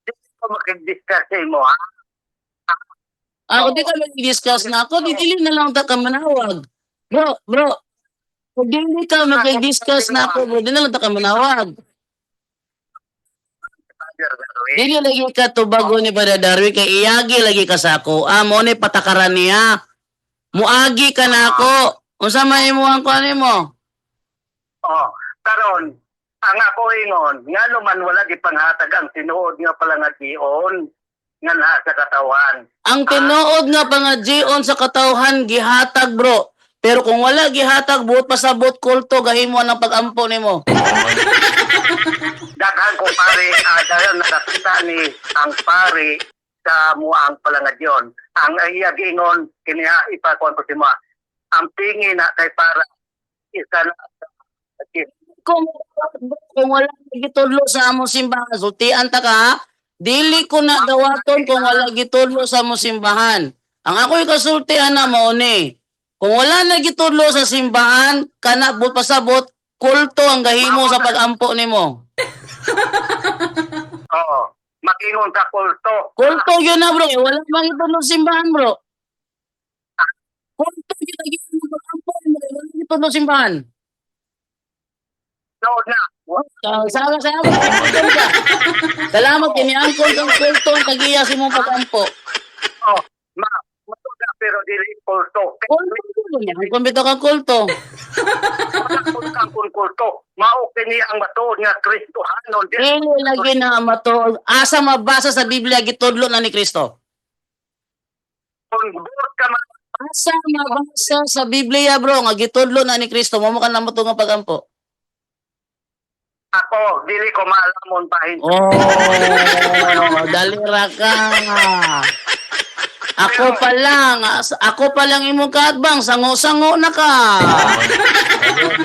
Dili ko makig-discuss sa imo, ha? Ako di ka mag-discuss na ako. Dili na lang ta ka manawag. Bro. Kung di ka mag-discuss na ako, bro, di na lang ta ka manawag. Dili lagi ka tubago ni Padre Darwin kay iyagi lagi ka sa ako. Mo ni patakaran niya. Muagi ka na ako. Unsa may imuhang ko nimo? Karon, ang ako ingon, nga naman wala di panghatag ang tinuod nga pala nga diyon nga na sa katawan. Ang tinuod nga pangadjion sa katawhan gihatag bro. Pero kung wala gihatag buot pasabot kulto gahimo ng pag-ampo nimo. Daghan ko pare, dahil nakakita ni ang pare sa muang pala nga diyon. Ang iya gingon kiniya ipakuan ko si mo. Ang pingi na kay para isa na Kung wala gitudlo sa among simbahan, sultian ta ka ha? Dili ko na dawaton kung wala gitudlo sa among simbahan. Ang ako'y kasultian na mo ni. Kung wala na gitudlo sa simbahan, kana buot pasabot kulto ang gahimo sa pag-ampo nimo. Oo. Makingon sa kulto. Kulto yun na bro, wala mang gitudlo sa simbahan bro. Kulto yun na gitudlo sa pag-ampo nimo, wala gitudlo sa simbahan. Nood na. Salamat ka. Salamat kiniangkon kang kulto ang tagiya si mong pagampo. Oh, matuod na pero dili kulto. Kung bito kang kulto. Kulto. Mao kini ang matuod nga Kristohanon. Dili lagi na mato. Asa mabasa sa Biblia gitudlo na ni Kristo. Kung buot ka man Asa mabasa sa Biblia bro nga gitudlo na ni Kristo mo ka na mato nga pagampo. ako, dili ko maalamon pa. Oh, dalira ka. Ako pa lang imong kaatbang, sango-sango na ka.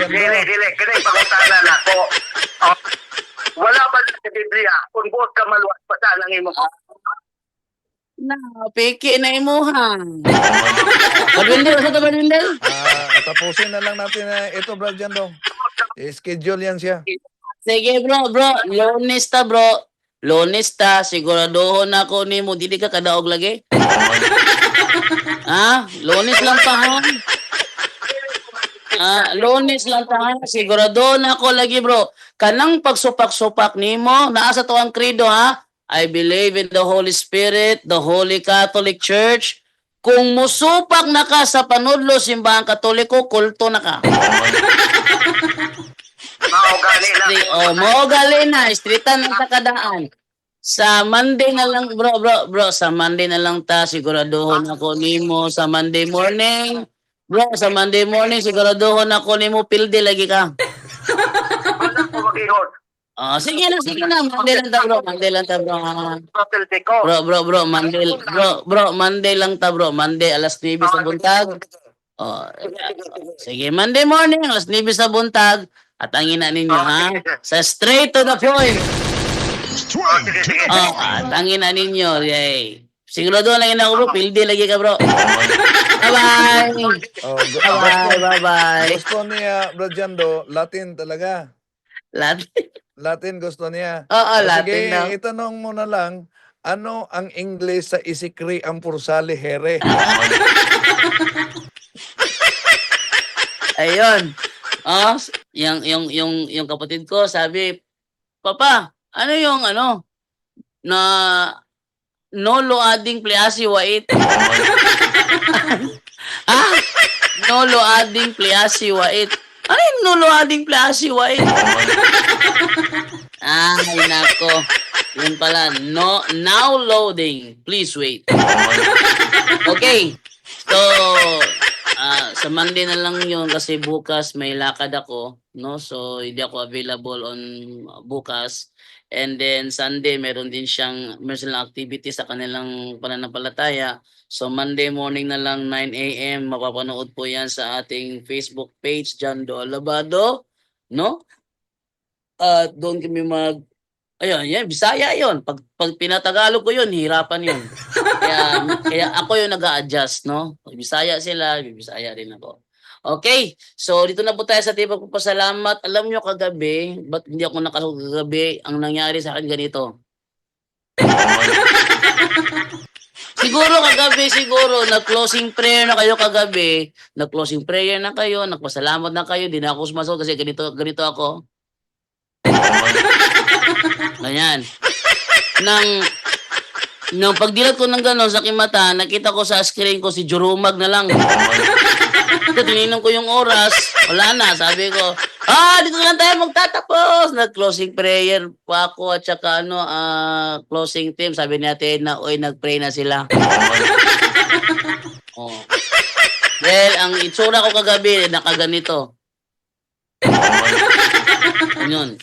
Dili, kini pangutanan ako. Oh, wala ba sa Biblia, kung buot ka maluwas pa sa nang imo. Na, piki na imuhan. Badwindel, sa badwindel? Tapusin na lang natin ito, Brad Jando. I-schedule yan siya. Sige bro, Lonista, siguraduhon ako nimo dili ka kadaog lagi. Lonis lang pa ha. Lonis lang pa ha. Siguraduhon ako lagi bro. Kanang pagsupak-supak nimo naa sa tuang credo ha. I believe in the Holy Spirit, the Holy Catholic Church. Kung musupak na ka sa panudlo simbahan Katoliko, kulto na ka. Maugali na. Istritan ng sakadaan. Sa Monday na lang, bro, sa Monday na lang ta, siguraduhon ako nimo sa Monday morning. Bro, sa Monday morning, siguraduhon ako nimo, pildi lagi ka. Sige na. Monday lang ta, bro. Monday, Monday lang ta, bro. Monday, alas 9 sa buntag. Sige, Monday morning, alas 9 sa buntag. At ang ina ninyo, ha? Sa straight to the point. At ang ina ninyo, yay. Siguro doon lang ina ko, bro. Pildi lagi ka, bro. Bye-bye. Bye-bye. Gusto niya, Brad Jando, Latin talaga. Latin gusto niya. Latin na. Sige, itanong mo na lang, ano ang English sa isikri ang pursali here? Ayun. Yung kapatid ko sabi, Papa, ano yung na nolo ading pliasi wait. Nolo ading pliasi wait. Ano yung nolo ading pliasi wait? Ay nako. Yun pala, now loading. Please wait. Okay. So, sa Monday na lang yun kasi bukas may lakad ako, no? So, hindi ako available on bukas. And then, Sunday, meron silang activity sa kanilang pananampalataya. So, Monday morning na lang, 9 a.m., mapapanood po yan sa ating Facebook page, Jando Alabado, no? At doon kami yan, Bisaya yun. Pag pinatagalog ko yun, hirapan yun. Kaya ako yung nag-a-adjust, no? Pag Bisaya sila, Bisaya rin ako. Okay, so dito na po tayo sa tibag po pasalamat. Alam nyo kagabi, ba't hindi ako nakalog kagabi? Ang nangyari sa akin ganito. Siguro kagabi, nag-closing prayer na kayo kagabi. Nag-closing prayer na kayo, nagpasalamat na kayo, di na ako sumasagot kasi ganito ako. Ganyan. Nang pagdilat ko ng gano'n sa aking mata, nakita ko sa screen ko si Jurumag na lang. Tinignan ko yung oras, wala na. Sabi ko, dito na tayo magtatapos. Nag-closing prayer pa ako at saka closing team. Sabi ni Ate Edna, nag-pray na sila. Well, ang itsura ko kagabi, nakaganito. Yun.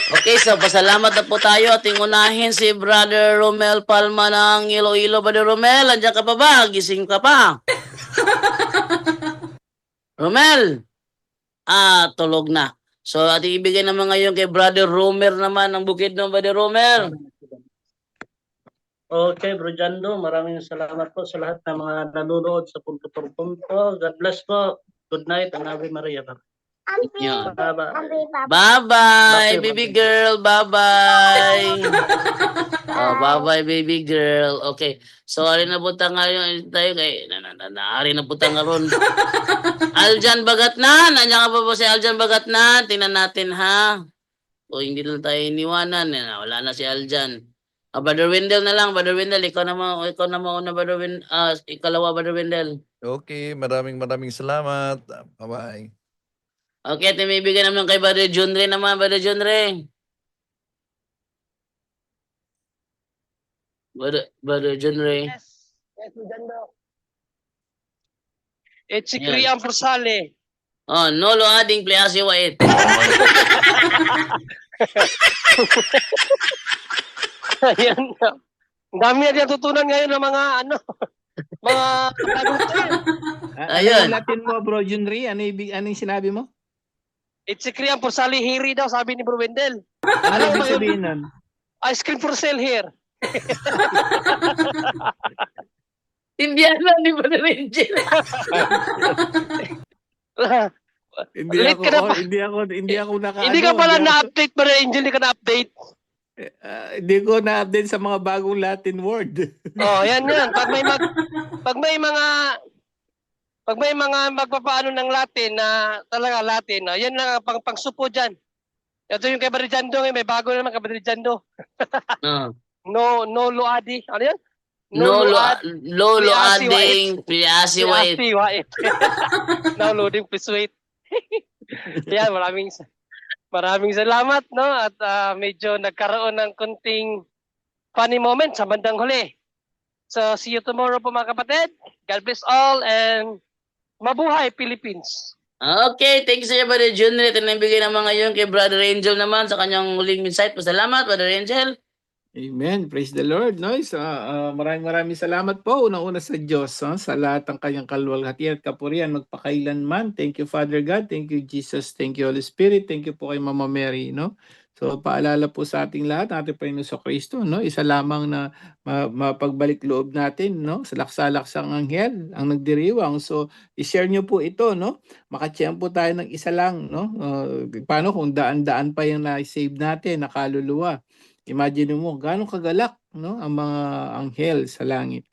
Okay, so pasalamat na po tayo at unahin si Brother Romel Palma ng Iloilo. Brother Romel, andyan ka pa ba? Gising ka pa? Romel! Tulog na. So, ating ibigay naman ngayon kay Brother Romer naman ng bukid ng Brother Romer. Okay, Bro Jando, maraming salamat po sa lahat ng mga nanonood sa Punto por Punto. God bless po. Good night and Ave Maria. Yun. Bye-bye. Bye-bye, baby girl. Bye-bye. Bye-bye, baby girl. Okay. So, ari na punta ngayon tayo kay ari na punta nga ron. Aljan Bagatnan. Nandiyan ka pa po si Aljan Bagatnan. Tingnan natin, ha? O hindi lang tayo iniwanan. Wala na si Aljan. Brother Wendell na lang. Brother Wendell, ikaw na mauna, Brother Wendell. Ikalawa, Brother Wendell. Okay, maraming salamat. Bye-bye. Okay, at may bigyan naman kay Brother John Ray naman, Brother John Ray. Brother John Ray. Yes, Jando. It's si Ayan. Krian Forsale. Oh, no lo ading Pleasio Wait. Ayan. Ang dami na diyan tutunan ngayon ng mga mga bagong term. Ayun. Ano Latin mo, Bro Junri? Ano yung sinabi mo? It's si Krian Forsale Hiri daw, sabi ni Bro Wendell. Ano ibig sabihin nun? Ice cream for sale here. Indian lang ni Brother Angel. Late ka na pa. Hindi ako naka Hindi ka pala na-update, Bro Angel, hindi ka na-update. Hindi ko na-update sa mga bagong Latin word. Oh, yan. Pag may mga magpapaano ng Latin na talaga Latin, yan lang ang pangsupo diyan. Ito yung kay Barijando, may bago naman kay Barijando. No luadi. Ano yan? No lo ading Pleasio Wait. No loading, please wait. Yan, maraming salamat, no? At medyo nagkaroon ng kunting funny moment sa bandang huli. So, see you tomorrow po mga kapatid. God bless all and mabuhay Philippines. Okay, thank you sa iyo, Brother John Ray. Ito na bigay naman ngayon kay Brother Angel naman sa kanyang huling insight. Pasalamat, Brother Angel. Amen. Praise the Lord. No? So, maraming salamat po. Una-una sa Diyos, sa lahat ng kanyang kalwalhatian at kapurihan magpakailanman. Thank you, Father God. Thank you, Jesus. Thank you, Holy Spirit. Thank you po kay Mama Mary. No? So, paalala po sa ating lahat, ating Panginoon Kristo, no? Isa lamang na mapagbalik loob natin, no? Sa laksa-laksang anghel, ang nagdiriwang. So, i-share nyo po ito, no? Makachiyang po tayo ng isa lang, no? Paano kung daan-daan pa yung na-save natin, nakaluluwa? Imagine mo, gano'ng kagalak, no? Ang mga anghel sa langit.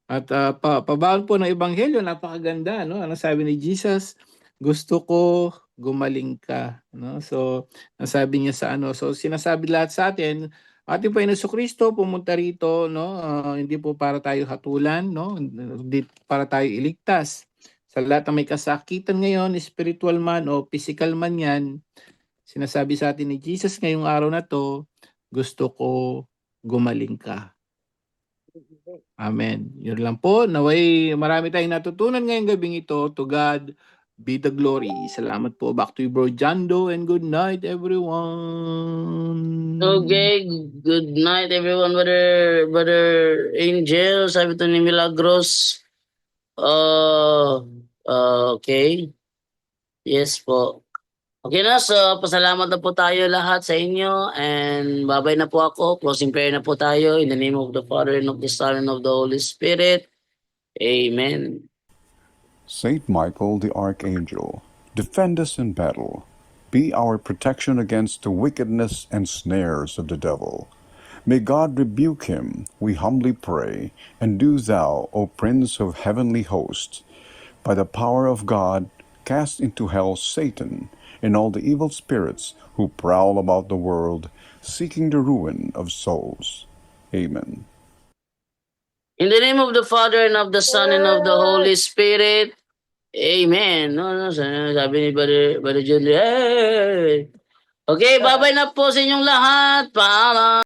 At pabaon po ng ebanghelyo, napakaganda, no? Ano sabi ni Jesus? Gusto ko gumaling ka, no? So, nasabi niya sa so sinasabi lahat sa atin, ating Panginoon Kristo pumunta rito, no? Hindi po para tayo hatulan, no? Hindi para tayo iligtas. Sa lahat ng may kasakitan ngayon, spiritual man o physical man yan, sinasabi sa atin ni Jesus ngayong araw na to, gusto ko gumaling ka. Amen. Yun lang po. Naway marami tayong natutunan ngayong gabing ito. To God be the glory. Salamat po. Back to you, Bro Jando, and good night, everyone. Okay, good night, everyone. Brother Angel, sabi to ni Milagros. Okay. Yes po. Okay na, so pasalamat na po tayo lahat sa inyo and babay na po ako. Closing prayer na po tayo in the name of the Father and of the Son and of the Holy Spirit. Amen. Saint Michael the Archangel, defend us in battle. Be our protection against the wickedness and snares of the devil. May God rebuke him, we humbly pray, and do thou, O Prince of heavenly hosts, by the power of God, cast into hell Satan and all the evil spirits who prowl about the world, seeking the ruin of souls. Amen. In the name of the Father and of the Son and of the Holy Spirit. Amen. Sabi ni Brother John. Hey! Okay, bye-bye na po sa inyong lahat. Paalam.